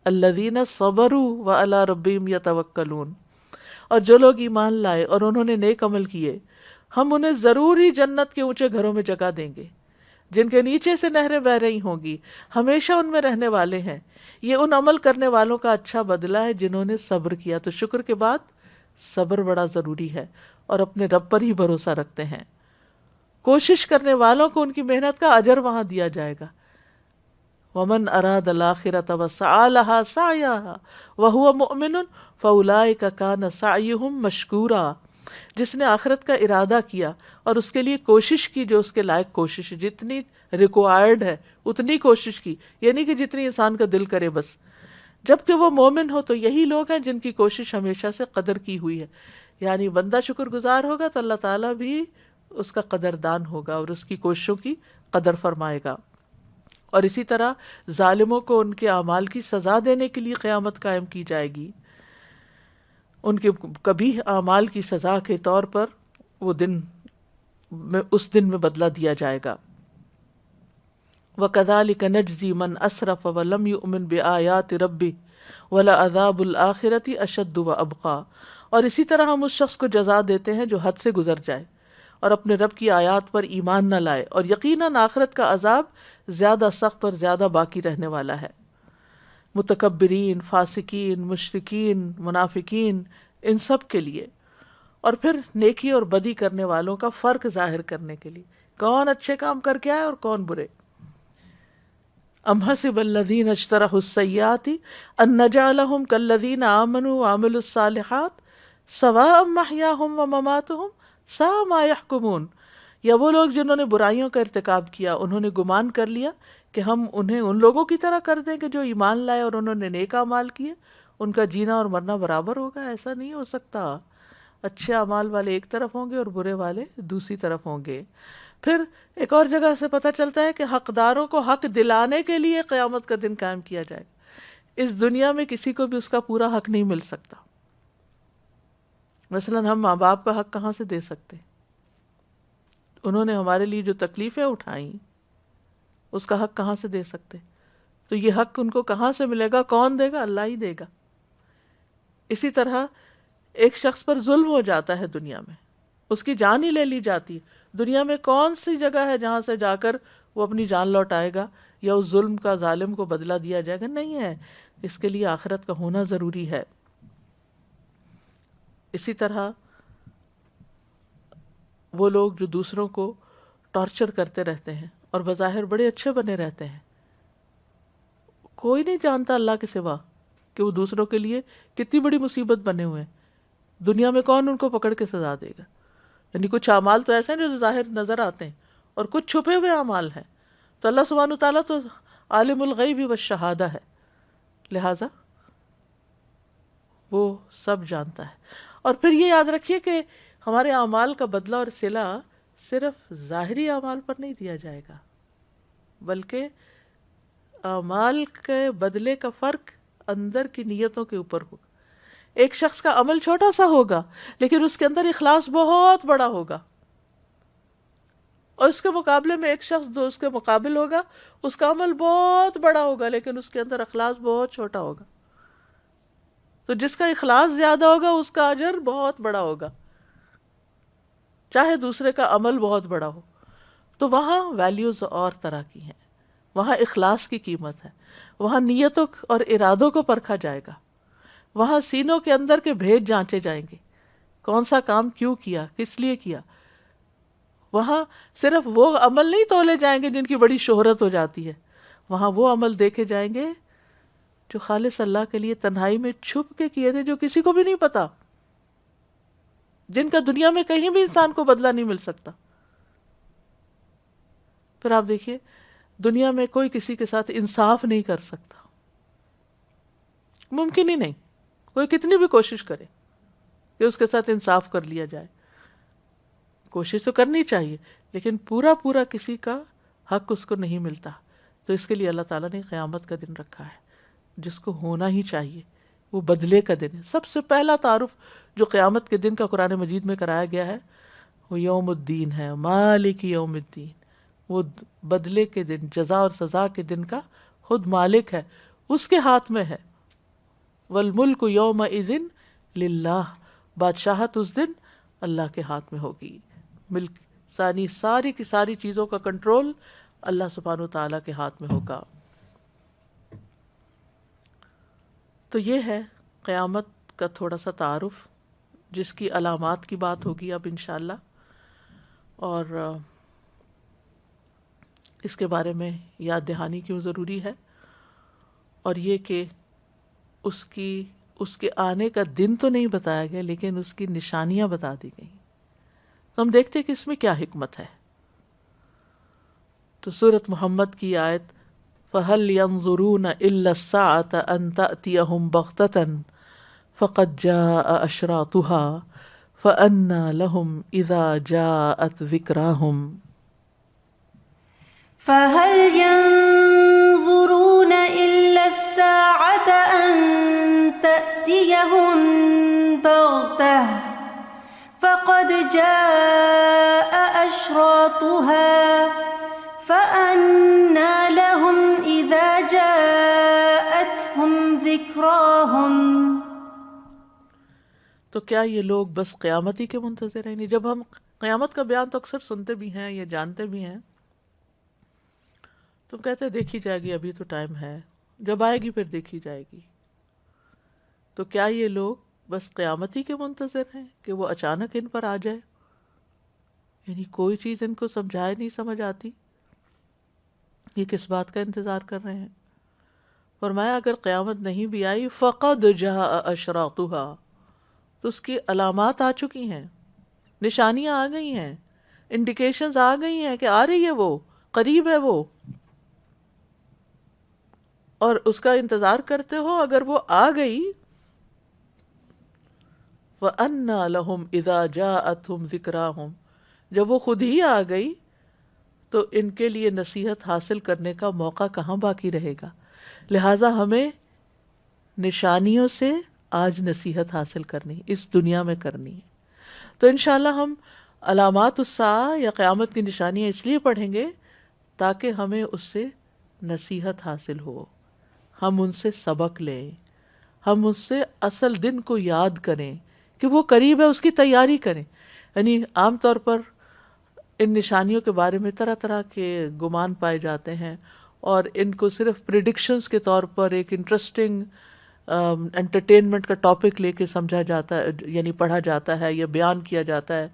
الَّذِينَ صَبَرُوا وَعَلَىٰ رَبِّهِمْ يَتَوَكَّلُونَ. اور جو لوگ ایمان لائے اور انہوں نے نیک عمل کیے، ہم انہیں ضرور ہی جنت کے اونچے گھروں میں جگہ دیں گے جن کے نیچے سے نہریں بہہ رہی ہوں گی، ہمیشہ ان میں رہنے والے ہیں. یہ ان عمل کرنے والوں کا اچھا بدلہ ہے جنہوں نے صبر کیا. تو شکر کے بعد صبر بڑا ضروری ہے، اور اپنے رب پر ہی بھروسہ رکھتے ہیں. کوشش کرنے والوں کو ان کی محنت کا اجر وہاں دیا جائے گا. وَمَنْ أَرَادَ الْآخِرَةَ وَسَعَىٰ لَهَا سَعْيَهَا وَهُوَ مُؤْمِنٌ فَأُولَٰئِكَ كَانَ سَعْيُهُمْ مَشْكُورًا. جس نے آخرت کا ارادہ کیا اور اس کے لیے کوشش کی جو اس کے لائق کوشش ہے، جتنی ریکوائرڈ ہے اتنی کوشش کی، یعنی کہ جتنی انسان کا دل کرے بس، جبکہ وہ مومن ہو، تو یہی لوگ ہیں جن کی کوشش ہمیشہ سے قدر کی ہوئی ہے. یعنی بندہ شکر گزار ہوگا تو اللہ تعالیٰ بھی اس کا قدردان ہوگا اور اس کی کوششوں کی قدر فرمائے گا. اور اسی طرح ظالموں کو ان کے اعمال کی سزا دینے کے لیے قیامت قائم کی جائے گی. ان کے کبھی اعمال کی سزا کے طور پر وہ دن میں، اس دن میں بدلہ دیا جائے گا. وَكَذَلِكَ نَجْزِي مَنْ أَسْرَفَ وَلَمْ يُؤْمِنْ بِآيَاتِ رَبِّهِ وَلَعَذَابُ الْآخِرَةِ أَشَدُّ وَأَبْقَىٰ. اور اسی طرح ہم اس شخص کو جزا دیتے ہیں جو حد سے گزر جائے اور اپنے رب کی آیات پر ایمان نہ لائے، اور یقیناً آخرت کا عذاب زیادہ سخت اور زیادہ باقی رہنے والا ہے. متکبرین، فاسقین، مشرکین، منافقین، ان سب کے لیے. اور پھر نیکی اور بدی کرنے والوں کا فرق ظاہر کرنے کے لیے کون اچھے کام کر کے آئے اور کون برے. ام حسب الذین اجترحوا السیئات ان نجعلہم کالذین آمنوا وعملوا الصالحات سواء محیاہم ومماتہم ساء ما یحکمون. یا وہ لوگ جنہوں نے برائیوں کا ارتکاب کیا انہوں نے گمان کر لیا کہ ہم انہیں ان لوگوں کی طرح کر دیں کہ جو ایمان لائے اور انہوں نے نیک اعمال کیے، ان کا جینا اور مرنا برابر ہوگا. ایسا نہیں ہو سکتا. اچھے اعمال والے ایک طرف ہوں گے اور برے والے دوسری طرف ہوں گے. پھر ایک اور جگہ سے پتہ چلتا ہے کہ حقداروں کو حق دلانے کے لیے قیامت کا دن قائم کیا جائے گا. اس دنیا میں کسی کو بھی اس کا پورا حق نہیں مل سکتا. مثلا ہم ماں باپ کا حق کہاں سے دے سکتے؟ انہوں نے ہمارے لیے جو تکلیفیں اٹھائیں اس کا حق کہاں سے دے سکتے؟ تو یہ حق ان کو کہاں سے ملے گا؟ کون دے گا؟ اللہ ہی دے گا. اسی طرح ایک شخص پر ظلم ہو جاتا ہے دنیا میں، اس کی جان ہی لے لی جاتی ہے. دنیا میں کون سی جگہ ہے جہاں سے جا کر وہ اپنی جان لوٹائے گا یا اس ظلم کا ظالم کو بدلہ دیا جائے گا؟ نہیں ہے. اس کے لیے آخرت کا ہونا ضروری ہے. اسی طرح وہ لوگ جو دوسروں کو ٹارچر کرتے رہتے ہیں اور بظاہر بڑے اچھے بنے رہتے ہیں، کوئی نہیں جانتا اللہ کے سوا کہ وہ دوسروں کے لیے کتنی بڑی مصیبت بنے ہوئے ہیں. دنیا میں کون ان کو پکڑ کے سزا دے گا؟ یعنی کچھ اعمال تو ایسے ہیں جو ظاہر نظر آتے ہیں اور کچھ چھپے ہوئے اعمال ہیں. تو اللہ سبحانہ تعالیٰ تو عالم الغیب والشہادہ ہے، لہٰذا وہ سب جانتا ہے. اور پھر یہ یاد رکھیے کہ ہمارے اعمال کا بدلہ اور صلہ صرف ظاہری اعمال پر نہیں دیا جائے گا، بلکہ اعمال کے بدلے کا فرق اندر کی نیتوں کے اوپر ہوگا. ایک شخص کا عمل چھوٹا سا ہوگا لیکن اس کے اندر اخلاص بہت بڑا ہوگا، اور اس کے مقابلے میں ایک شخص جو اس کے مقابل ہوگا اس کا عمل بہت بڑا ہوگا لیکن اس کے اندر اخلاص بہت چھوٹا ہوگا. تو جس کا اخلاص زیادہ ہوگا اس کا اجر بہت بڑا ہوگا، چاہے دوسرے کا عمل بہت بڑا ہو. تو وہاں ویلیوز اور طرح کی ہیں، وہاں اخلاص کی قیمت ہے، وہاں نیتوں اور ارادوں کو پرکھا جائے گا، وہاں سینوں کے اندر کے بھید جانچے جائیں گے، کون سا کام کیوں کیا، کس لیے کیا. وہاں صرف وہ عمل نہیں تولے جائیں گے جن کی بڑی شہرت ہو جاتی ہے، وہاں وہ عمل دیکھے جائیں گے جو خالص اللہ کے لیے تنہائی میں چھپ کے کیے تھے، جو کسی کو بھی نہیں پتا، جن کا دنیا میں کہیں بھی انسان کو بدلہ نہیں مل سکتا. پھر آپ دیکھیے دنیا میں کوئی کسی کے ساتھ انصاف نہیں کر سکتا، ممکن ہی نہیں. کوئی کتنی بھی کوشش کرے کہ اس کے ساتھ انصاف کر لیا جائے، کوشش تو کرنی چاہیے لیکن پورا پورا کسی کا حق اس کو نہیں ملتا. تو اس کے لیے اللہ تعالیٰ نے قیامت کا دن رکھا ہے جس کو ہونا ہی چاہیے، وہ بدلے کا دن ہے. سب سے پہلا تعارف جو قیامت کے دن کا قرآن مجید میں کرایا گیا ہے وہ یوم الدین ہے، مالک یوم الدین. وہ بدلے کے دن، جزا اور سزا کے دن کا خود مالک ہے، اس کے ہاتھ میں ہے. والملک یومئذ للہ، بادشاہت اس دن اللہ کے ہاتھ میں ہوگی. ملک ساری کی ساری چیزوں کا کنٹرول اللہ سبحانہ وتعالیٰ کے ہاتھ میں ہوگا. تو یہ ہے قیامت کا تھوڑا سا تعارف، جس کی علامات کی بات ہوگی اب انشاءاللہ، اور اس کے بارے میں یاد دہانی کیوں ضروری ہے، اور یہ کہ اس کے آنے کا دن تو نہیں بتایا گیا لیکن اس کی نشانیاں بتا دی گئی. تو ہم دیکھتے ہیں کہ اس میں کیا حکمت ہے. تو سورۃ محمد کی آیت فَهَلْ يَنظُرُونَ إِلَّا السَّاعَةَ أَن تَأْتِيَهُمْ بَغْتَةً فَقَدْ جَاءَ أَشْرَاطُهَا فَأَنَّى لَهُمْ إِذَا جَاءَتْ ذِكْرَاهُمْ. فهل ينظرون إلا الساعة أن تأتيهم بغتة فقد جاء أشراطها فأنى لهم إذا جاءتهم ذكراهم. تو کیا یہ لوگ بس قیامت ہی کے منتظر ہیں؟ جب ہم قیامت کا بیان تو اکثر سنتے بھی ہیں یا جانتے بھی ہیں تو کہتے دیکھی جائے گی، ابھی تو ٹائم ہے، جب آئے گی پھر دیکھی جائے گی. تو کیا یہ لوگ بس قیامت ہی کے منتظر ہیں کہ وہ اچانک ان پر آ جائے، یعنی کوئی چیز ان کو سمجھائے نہیں سمجھ آتی، یہ کس بات کا انتظار کر رہے ہیں؟ فرمایا اگر قیامت نہیں بھی آئی فقد جاء اشراطها، تو اس کی علامات آ چکی ہیں، نشانیاں آ گئی ہیں، انڈیکیشنز آ گئی ہیں کہ آ رہی ہے، وہ قریب ہے وہ، اور اس کا انتظار کرتے ہو۔ اگر وہ آ گئی وَأَنَّا لَهُمْ إِذَا جَاءَتْهُمْ ذِكْرَاهُمْ، جب وہ خود ہی آ گئی تو ان کے لیے نصیحت حاصل کرنے کا موقع کہاں باقی رہے گا؟ لہٰذا ہمیں نشانیوں سے آج نصیحت حاصل کرنی، اس دنیا میں کرنی ہے۔ تو انشاءاللہ ہم علامات الساعہ یا قیامت کی نشانیاں اس لیے پڑھیں گے تاکہ ہمیں اس سے نصیحت حاصل ہو، ہم ان سے سبق لیں، ہم اس سے اصل دن کو یاد کریں کہ وہ قریب ہے، اس کی تیاری کریں۔ یعنی عام طور پر ان نشانیوں کے بارے میں طرح طرح کے گمان پائے جاتے ہیں، اور ان کو صرف پریڈکشنز کے طور پر ایک انٹرسٹنگ انٹرٹینمنٹ کا ٹاپک لے کے سمجھا جاتا ہے، یعنی پڑھا جاتا ہے یا بیان کیا جاتا ہے،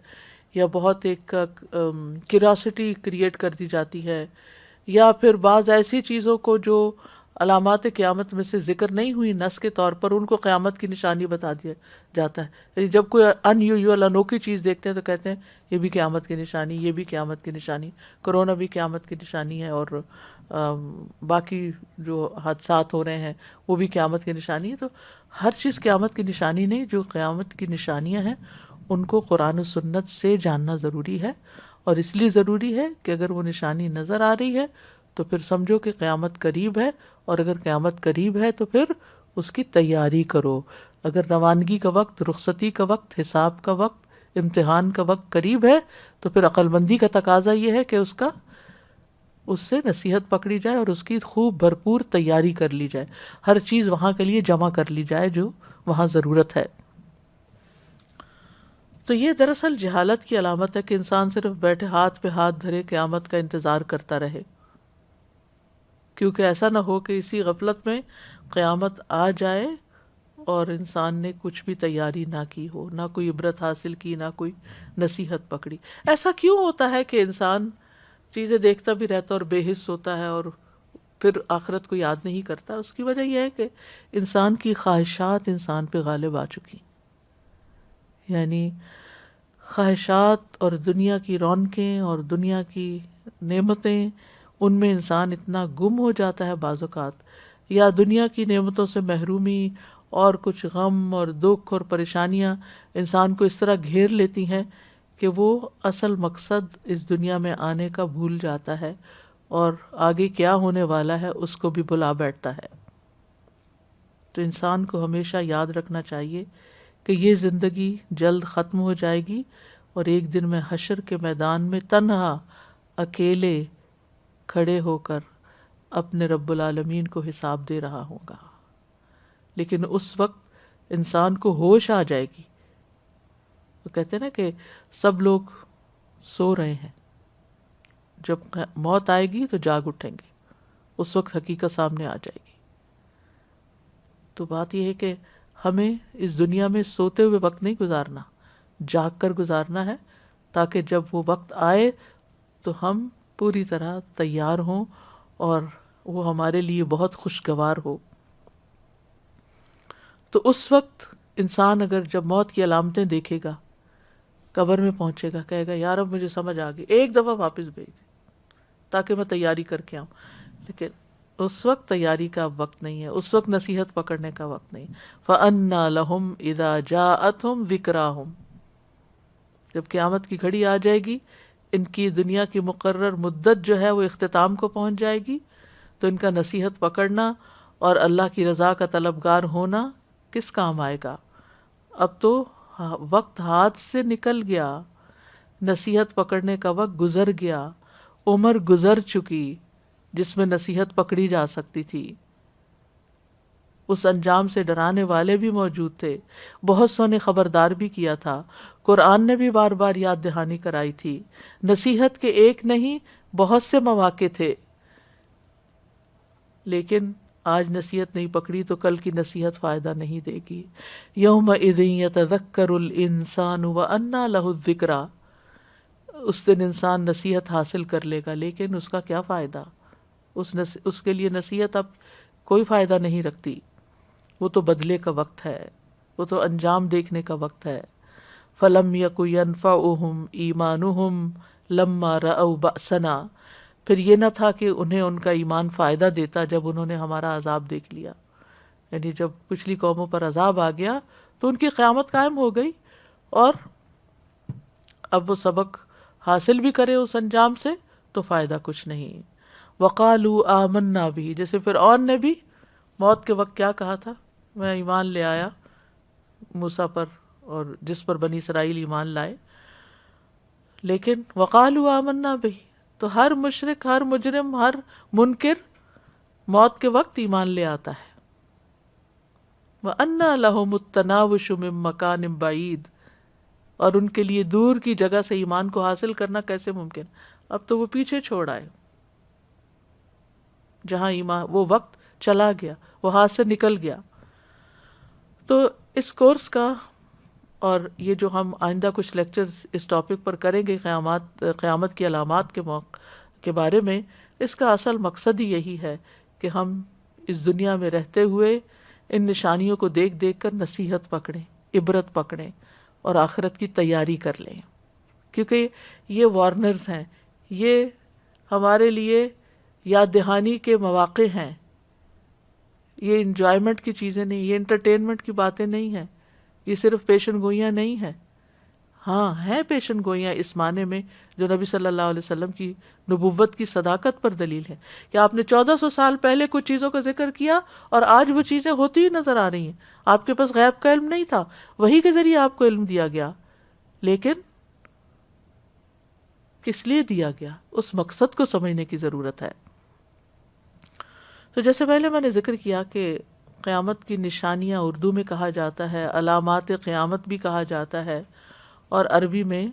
یا بہت ایک کیوریاسٹی کریٹ کر دی جاتی ہے، یا پھر بعض ایسی چیزوں کو جو علامات قیامت میں سے ذکر نہیں ہوئی نص کے طور پر، ان کو قیامت کی نشانی بتا دیا جاتا ہے۔ یعنی جب کوئی ان یوزول انوکھی چیز دیکھتے ہیں تو کہتے ہیں یہ بھی قیامت کی نشانی، یہ بھی قیامت کی نشانی، کرونا بھی قیامت کی نشانی ہے، اور باقی جو حادثات ہو رہے ہیں وہ بھی قیامت کی نشانی ہے۔ تو ہر چیز قیامت کی نشانی نہیں، جو قیامت کی نشانیاں ہیں ان کو قرآن و سنت سے جاننا ضروری ہے، اور اس لیے ضروری ہے کہ اگر وہ نشانی نظر آ رہی ہے تو پھر سمجھو کہ قیامت قریب ہے، اور اگر قیامت قریب ہے تو پھر اس کی تیاری کرو۔ اگر روانگی کا وقت، رخصتی کا وقت، حساب کا وقت، امتحان کا وقت قریب ہے تو پھر عقل مندی کا تقاضا یہ ہے کہ اس سے نصیحت پکڑی جائے اور اس کی خوب بھرپور تیاری کر لی جائے، ہر چیز وہاں کے لیے جمع کر لی جائے جو وہاں ضرورت ہے۔ تو یہ دراصل جہالت کی علامت ہے کہ انسان صرف بیٹھے ہاتھ پہ ہاتھ دھرے قیامت کا انتظار کرتا رہے، کیونکہ ایسا نہ ہو کہ اسی غفلت میں قیامت آ جائے اور انسان نے کچھ بھی تیاری نہ کی ہو، نہ کوئی عبرت حاصل کی، نہ کوئی نصیحت پکڑی۔ ایسا کیوں ہوتا ہے کہ انسان چیزیں دیکھتا بھی رہتا اور بے حس ہوتا ہے اور پھر آخرت کو یاد نہیں کرتا؟ اس کی وجہ یہ ہے کہ انسان کی خواہشات انسان پہ غالب آ چکی، یعنی خواہشات اور دنیا کی رونقیں اور دنیا کی نعمتیں، ان میں انسان اتنا گم ہو جاتا ہے بعض اوقات، یا دنیا کی نعمتوں سے محرومی اور کچھ غم اور دکھ اور پریشانیاں انسان کو اس طرح گھیر لیتی ہیں کہ وہ اصل مقصد اس دنیا میں آنے کا بھول جاتا ہے، اور آگے کیا ہونے والا ہے اس کو بھی بھلا بیٹھتا ہے۔ تو انسان کو ہمیشہ یاد رکھنا چاہیے کہ یہ زندگی جلد ختم ہو جائے گی، اور ایک دن میں حشر کے میدان میں تنہا اکیلے کھڑے ہو کر اپنے رب العالمین کو حساب دے رہا ہوں گا۔ لیکن اس وقت انسان کو ہوش آ جائے گی۔ وہ کہتے ہیں نا کہ سب لوگ سو رہے ہیں، جب موت آئے گی تو جاگ اٹھیں گے، اس وقت حقیقت سامنے آ جائے گی۔ تو بات یہ ہے کہ ہمیں اس دنیا میں سوتے ہوئے وقت نہیں گزارنا، جاگ کر گزارنا ہے، تاکہ جب وہ وقت آئے تو ہم پوری طرح تیار ہوں اور وہ ہمارے لیے بہت خوشگوار ہو۔ تو اس وقت انسان اگر جب موت کی علامتیں دیکھے گا، قبر میں پہنچے گا، کہے گا یا رب مجھے سمجھ آ گئی، ایک دفعہ واپس بھیج دے تاکہ میں تیاری کر کے آؤں۔ لیکن اس وقت تیاری کا وقت نہیں ہے، اس وقت نصیحت پکڑنے کا وقت نہیں۔ فَأَنَّا لَهُمْ إِذَا جَاءَتْهُمْ ذِكْرَاهُمْ، جب قیامت کی گھڑی آ جائے گی، ان کی دنیا کی مقرر مدت جو ہے وہ اختتام کو پہنچ جائے گی، تو ان کا نصیحت پکڑنا اور اللہ کی رضا کا طلبگار ہونا کس کام آئے گا؟ اب تو وقت ہاتھ سے نکل گیا، نصیحت پکڑنے کا وقت گزر گیا، عمر گزر چکی جس میں نصیحت پکڑی جا سکتی تھی۔ اس انجام سے ڈرانے والے بھی موجود تھے، بہت سو نے خبردار بھی کیا تھا، قرآن نے بھی بار بار یاد دہانی کرائی تھی، نصیحت کے ایک نہیں بہت سے مواقع تھے، لیکن آج نصیحت نہیں پکڑی تو کل کی نصیحت فائدہ نہیں دے گی. یومئذ یتذکر الانسان وانیٰ لہ الذکریٰ، اس دن انسان نصیحت حاصل کر لے گا لیکن اس کا کیا فائدہ، اس کے لیے نصیحت اب کوئی فائدہ نہیں رکھتی. وہ تو بدلے کا وقت ہے، وہ تو انجام دیکھنے کا وقت ہے. فلم یک ینفعہم ایمانہم لما رأوا بأسنا، پھر یہ نہ تھا کہ انہیں ان کا ایمان فائدہ دیتا جب انہوں نے ہمارا عذاب دیکھ لیا. یعنی جب پچھلی قوموں پر عذاب آ گیا تو ان کی قیامت قائم ہو گئی، اور اب وہ سبق حاصل بھی کرے اس انجام سے تو فائدہ کچھ نہیں. وقالوا آمنا بھی، جیسے فرعون نے بھی موت کے وقت کیا کہا تھا، میں ایمان لے آیا موسیٰ پر اور جس پر بنی اسرائیل ایمان لائے. لیکن وقالوا آمنا بھی، تو ہر مشرک، ہر مجرم، ہر منکر موت کے وقت ایمان لے آتا ہے. وَأَنَّا لَهُمُ التَّنَاوُشُ مِن مَّكَانٍ بَعِيدٍ، اور ان کے لیے دور کی جگہ سے ایمان کو حاصل کرنا کیسے ممکن، اب تو وہ پیچھے چھوڑ آئے. جہاں ایمان، وہ وقت چلا گیا، وہ ہاتھ سے نکل گیا. تو اس کورس کا، اور یہ جو ہم آئندہ کچھ لیکچرز اس ٹاپک پر کریں گے قیامت کی علامات کے بارے میں، اس کا اصل مقصد ہی یہی ہے کہ ہم اس دنیا میں رہتے ہوئے ان نشانیوں کو دیکھ دیکھ کر نصیحت پکڑیں، عبرت پکڑیں اور آخرت کی تیاری کر لیں. کیونکہ یہ وارنرز ہیں، یہ ہمارے لیے یاد دہانی کے مواقع ہیں. یہ انجوائمنٹ کی چیزیں نہیں، یہ انٹرٹینمنٹ کی باتیں نہیں ہیں، یہ صرف پیشن گوئیاں نہیں ہیں. ہاں ہیں پیشن گوئیاں اس معنی میں جو نبی صلی اللہ علیہ وسلم کی نبوت کی صداقت پر دلیل ہے کہ آپ نے 1400 سال پہلے کچھ چیزوں کا ذکر کیا اور آج وہ چیزیں ہوتی ہی نظر آ رہی ہیں. آپ کے پاس غیب کا علم نہیں تھا، وحی کے ذریعے آپ کو علم دیا گیا، لیکن کس لیے دیا گیا، اس مقصد کو سمجھنے کی ضرورت ہے. تو جیسے پہلے میں نے ذکر کیا کہ قیامت کی نشانیاں اردو میں کہا جاتا ہے، علامات قیامت بھی کہا جاتا ہے، اور عربی میں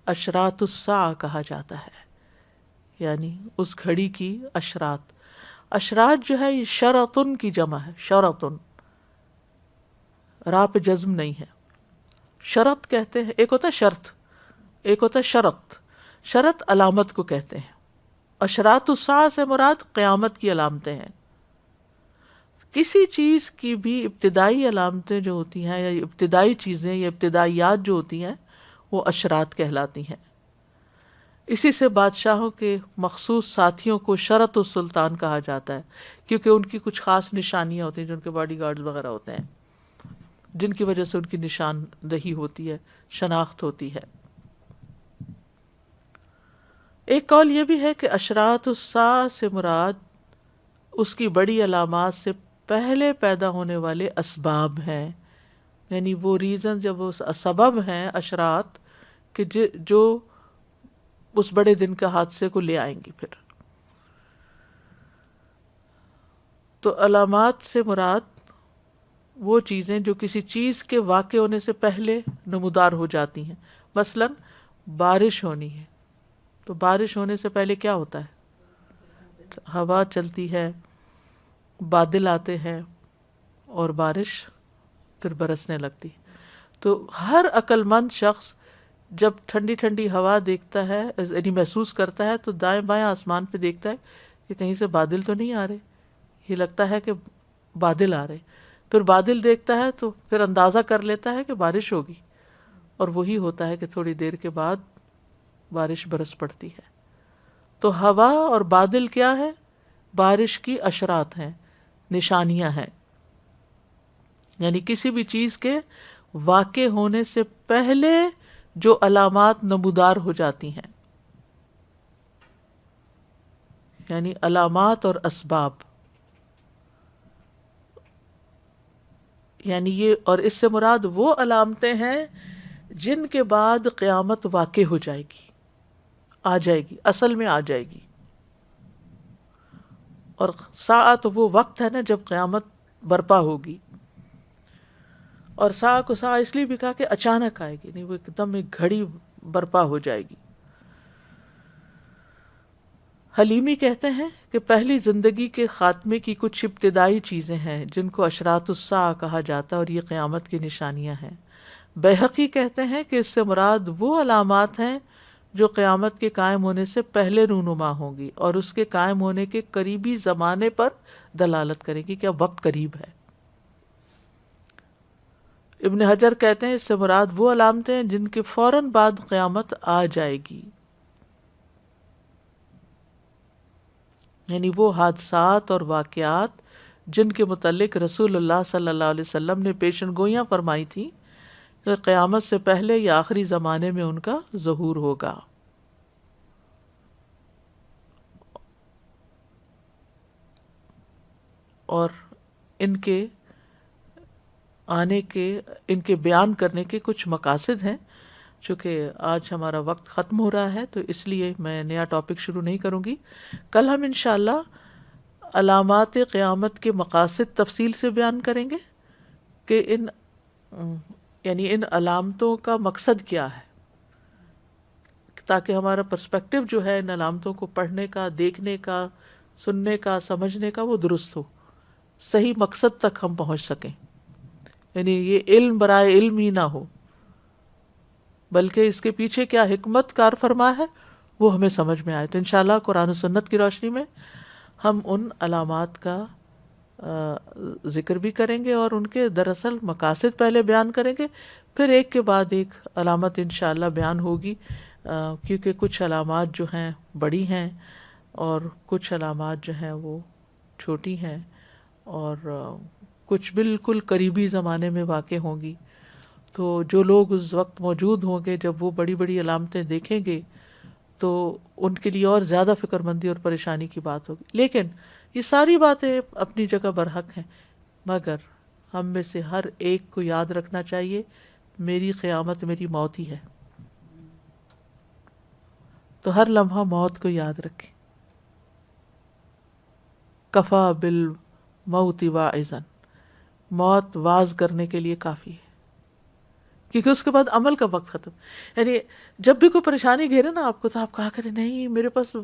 اشراط الساعہ کہا جاتا ہے، یعنی اس گھڑی کی اشراط. اشراط جو ہے یہ شرطن کی جمع ہے، شرطن، راہ پہ جزم نہیں ہے. شرط کہتے ہیں، ایک ہوتا ہے شرط، ایک ہوتا ہے شرط. شرط علامت کو کہتے ہیں. اشراط الساعہ سے مراد قیامت کی علامتیں ہیں. کسی چیز کی بھی ابتدائی علامتیں جو ہوتی ہیں، یا ابتدائی چیزیں یا ابتدائیات جو ہوتی ہیں، وہ اشراط کہلاتی ہیں. اسی سے بادشاہوں کے مخصوص ساتھیوں کو شرط السلطان کہا جاتا ہے، کیونکہ ان کی کچھ خاص نشانیاں ہوتی ہیں، جو ان کے باڈی گارڈز وغیرہ ہوتے ہیں، جن کی وجہ سے ان کی نشاندہی ہوتی ہے، شناخت ہوتی ہے. ایک قول یہ بھی ہے کہ اشراط الساعہ سے مراد اس کی بڑی علامات سے پہلے پیدا ہونے والے اسباب ہیں، یعنی وہ ریزن، جب وہ سبب ہیں اشراط کہ جو اس بڑے دن کے حادثے کو لے آئیں گی. پھر تو علامات سے مراد وہ چیزیں جو کسی چیز کے واقع ہونے سے پہلے نمودار ہو جاتی ہیں. مثلا بارش ہونی ہے، تو بارش ہونے سے پہلے کیا ہوتا ہے، ہوا چلتی ہے، بادل آتے ہیں اور بارش پھر برسنے لگتی. تو ہر عقل مند شخص جب ٹھنڈی ٹھنڈی ہوا دیکھتا ہے، یعنی محسوس کرتا ہے، تو دائیں بائیں آسمان پہ دیکھتا ہے کہ کہیں سے بادل تو نہیں آ رہے، یہ لگتا ہے کہ بادل آ رہے. پھر بادل دیکھتا ہے تو پھر اندازہ کر لیتا ہے کہ بارش ہوگی، اور وہی ہوتا ہے کہ تھوڑی دیر کے بعد بارش برس پڑتی ہے. تو ہوا اور بادل کیا ہے، بارش کی اشراط ہیں، نشانیاں ہیں. یعنی کسی بھی چیز کے واقع ہونے سے پہلے جو علامات نمودار ہو جاتی ہیں، یعنی علامات اور اسباب. یعنی یہ، اور اس سے مراد وہ علامتیں ہیں جن کے بعد قیامت واقع ہو جائے گی، آ جائے گی، اصل میں آ جائے گی. اور ساعت وہ وقت ہے نا جب قیامت برپا ہوگی. اور ساعہ کو ساعہ اس لیے بھی کہا کہ اچانک آئے گی، نہیں وہ ایک دم ایک گھڑی برپا ہو جائے گی. حلیمی کہتے ہیں کہ پہلی زندگی کے خاتمے کی کچھ ابتدائی چیزیں ہیں جن کو اشراط الساعہ کہا جاتا ہے اور یہ قیامت کی نشانیاں ہیں۔ بیہقی کہتے ہیں کہ اس سے مراد وہ علامات ہیں جو قیامت کے قائم ہونے سے پہلے رونما ہوں گی اور اس کے قائم ہونے کے قریبی زمانے پر دلالت کریں گی کہ اب وقت قریب ہے۔ ابن حجر کہتے ہیں اس سے مراد وہ علامتیں ہیں جن کے فوراً بعد قیامت آ جائے گی، یعنی وہ حادثات اور واقعات جن کے متعلق رسول اللہ صلی اللہ علیہ وسلم نے پیشن گوئیاں فرمائی تھیں کہ قیامت سے پہلے یا آخری زمانے میں ان کا ظہور ہوگا۔ اور ان کے ان کے بیان کرنے کے کچھ مقاصد ہیں۔ چونکہ آج ہمارا وقت ختم ہو رہا ہے تو اس لیے میں نیا ٹاپک شروع نہیں کروں گی۔ کل ہم انشاءاللہ علامات قیامت کے مقاصد تفصیل سے بیان کریں گے کہ ان علامتوں کا مقصد کیا ہے، تاکہ ہمارا پرسپیکٹو جو ہے ان علامتوں کو پڑھنے کا، دیکھنے کا، سننے کا، سمجھنے کا وہ درست ہو، صحیح مقصد تک ہم پہنچ سکیں، یعنی یہ علم برائے علم ہی نہ ہو بلکہ اس کے پیچھے کیا حکمت کار فرما ہے وہ ہمیں سمجھ میں آئے۔ تو انشاءاللہ قرآن و سنت کی روشنی میں ہم ان علامات کا ذکر بھی کریں گے اور ان کے دراصل مقاصد پہلے بیان کریں گے، پھر ایک کے بعد ایک علامت انشاءاللہ بیان ہوگی، کیونکہ کچھ علامات جو ہیں بڑی ہیں اور کچھ علامات جو ہیں وہ چھوٹی ہیں اور کچھ بالکل قریبی زمانے میں واقع ہوں گی۔ تو جو لوگ اس وقت موجود ہوں گے جب وہ بڑی بڑی علامتیں دیکھیں گے تو ان کے لیے اور زیادہ فکر مندی اور پریشانی کی بات ہوگی۔ لیکن یہ ساری باتیں اپنی جگہ برحق ہیں، مگر ہم میں سے ہر ایک کو یاد رکھنا چاہیے میری قیامت میری موت ہی ہے، تو ہر لمحہ موت کو یاد رکھیں۔ کفا بالموت واعظا، موت واعظ کرنے کے لیے کافی ہے، کیونکہ اس کے بعد عمل کا وقت ختم۔ یعنی جب بھی کوئی پریشانی گھیرے نا آپ کو تو آپ کہا کریں نہیں میرے پاس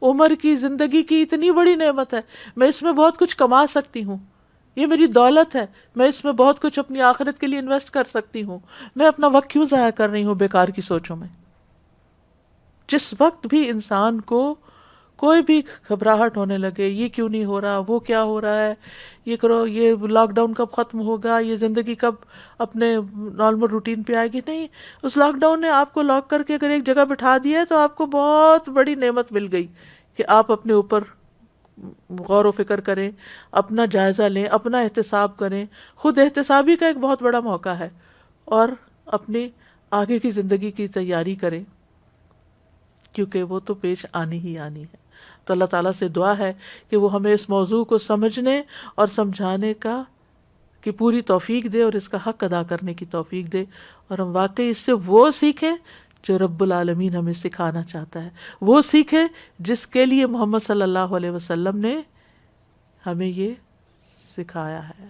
عمر کی زندگی کی اتنی بڑی نعمت ہے، میں اس میں بہت کچھ کما سکتی ہوں، یہ میری دولت ہے، میں اس میں بہت کچھ اپنی آخرت کے لیے انویسٹ کر سکتی ہوں، میں اپنا وقت کیوں ضائع کر رہی ہوں بیکار کی سوچوں میں۔ جس وقت بھی انسان کو کوئی بھی گھبراہٹ ہونے لگے، یہ کیوں نہیں ہو رہا، وہ کیا ہو رہا ہے، یہ کرو، یہ لاک ڈاؤن کب ختم ہوگا، یہ زندگی کب اپنے نارمل روٹین پہ آئے گی، نہیں، اس لاک ڈاؤن نے آپ کو لاک کر کے اگر ایک جگہ بٹھا دیا ہے تو آپ کو بہت بڑی نعمت مل گئی کہ آپ اپنے اوپر غور و فکر کریں، اپنا جائزہ لیں، اپنا احتساب کریں۔ خود احتسابی کا ایک بہت بڑا موقع ہے، اور اپنی آگے کی زندگی کی تیاری کریں کیونکہ وہ تو پیش آنی ہی آنی ہے۔ تو اللہ تعالیٰ سے دعا ہے کہ وہ ہمیں اس موضوع کو سمجھنے اور سمجھانے کی پوری توفیق دے اور اس کا حق ادا کرنے کی توفیق دے، اور ہم واقعی اس سے وہ سیکھیں جو رب العالمین ہمیں سکھانا چاہتا ہے، وہ سیکھیں جس کے لیے محمد صلی اللہ علیہ وسلم نے ہمیں یہ سکھایا ہے۔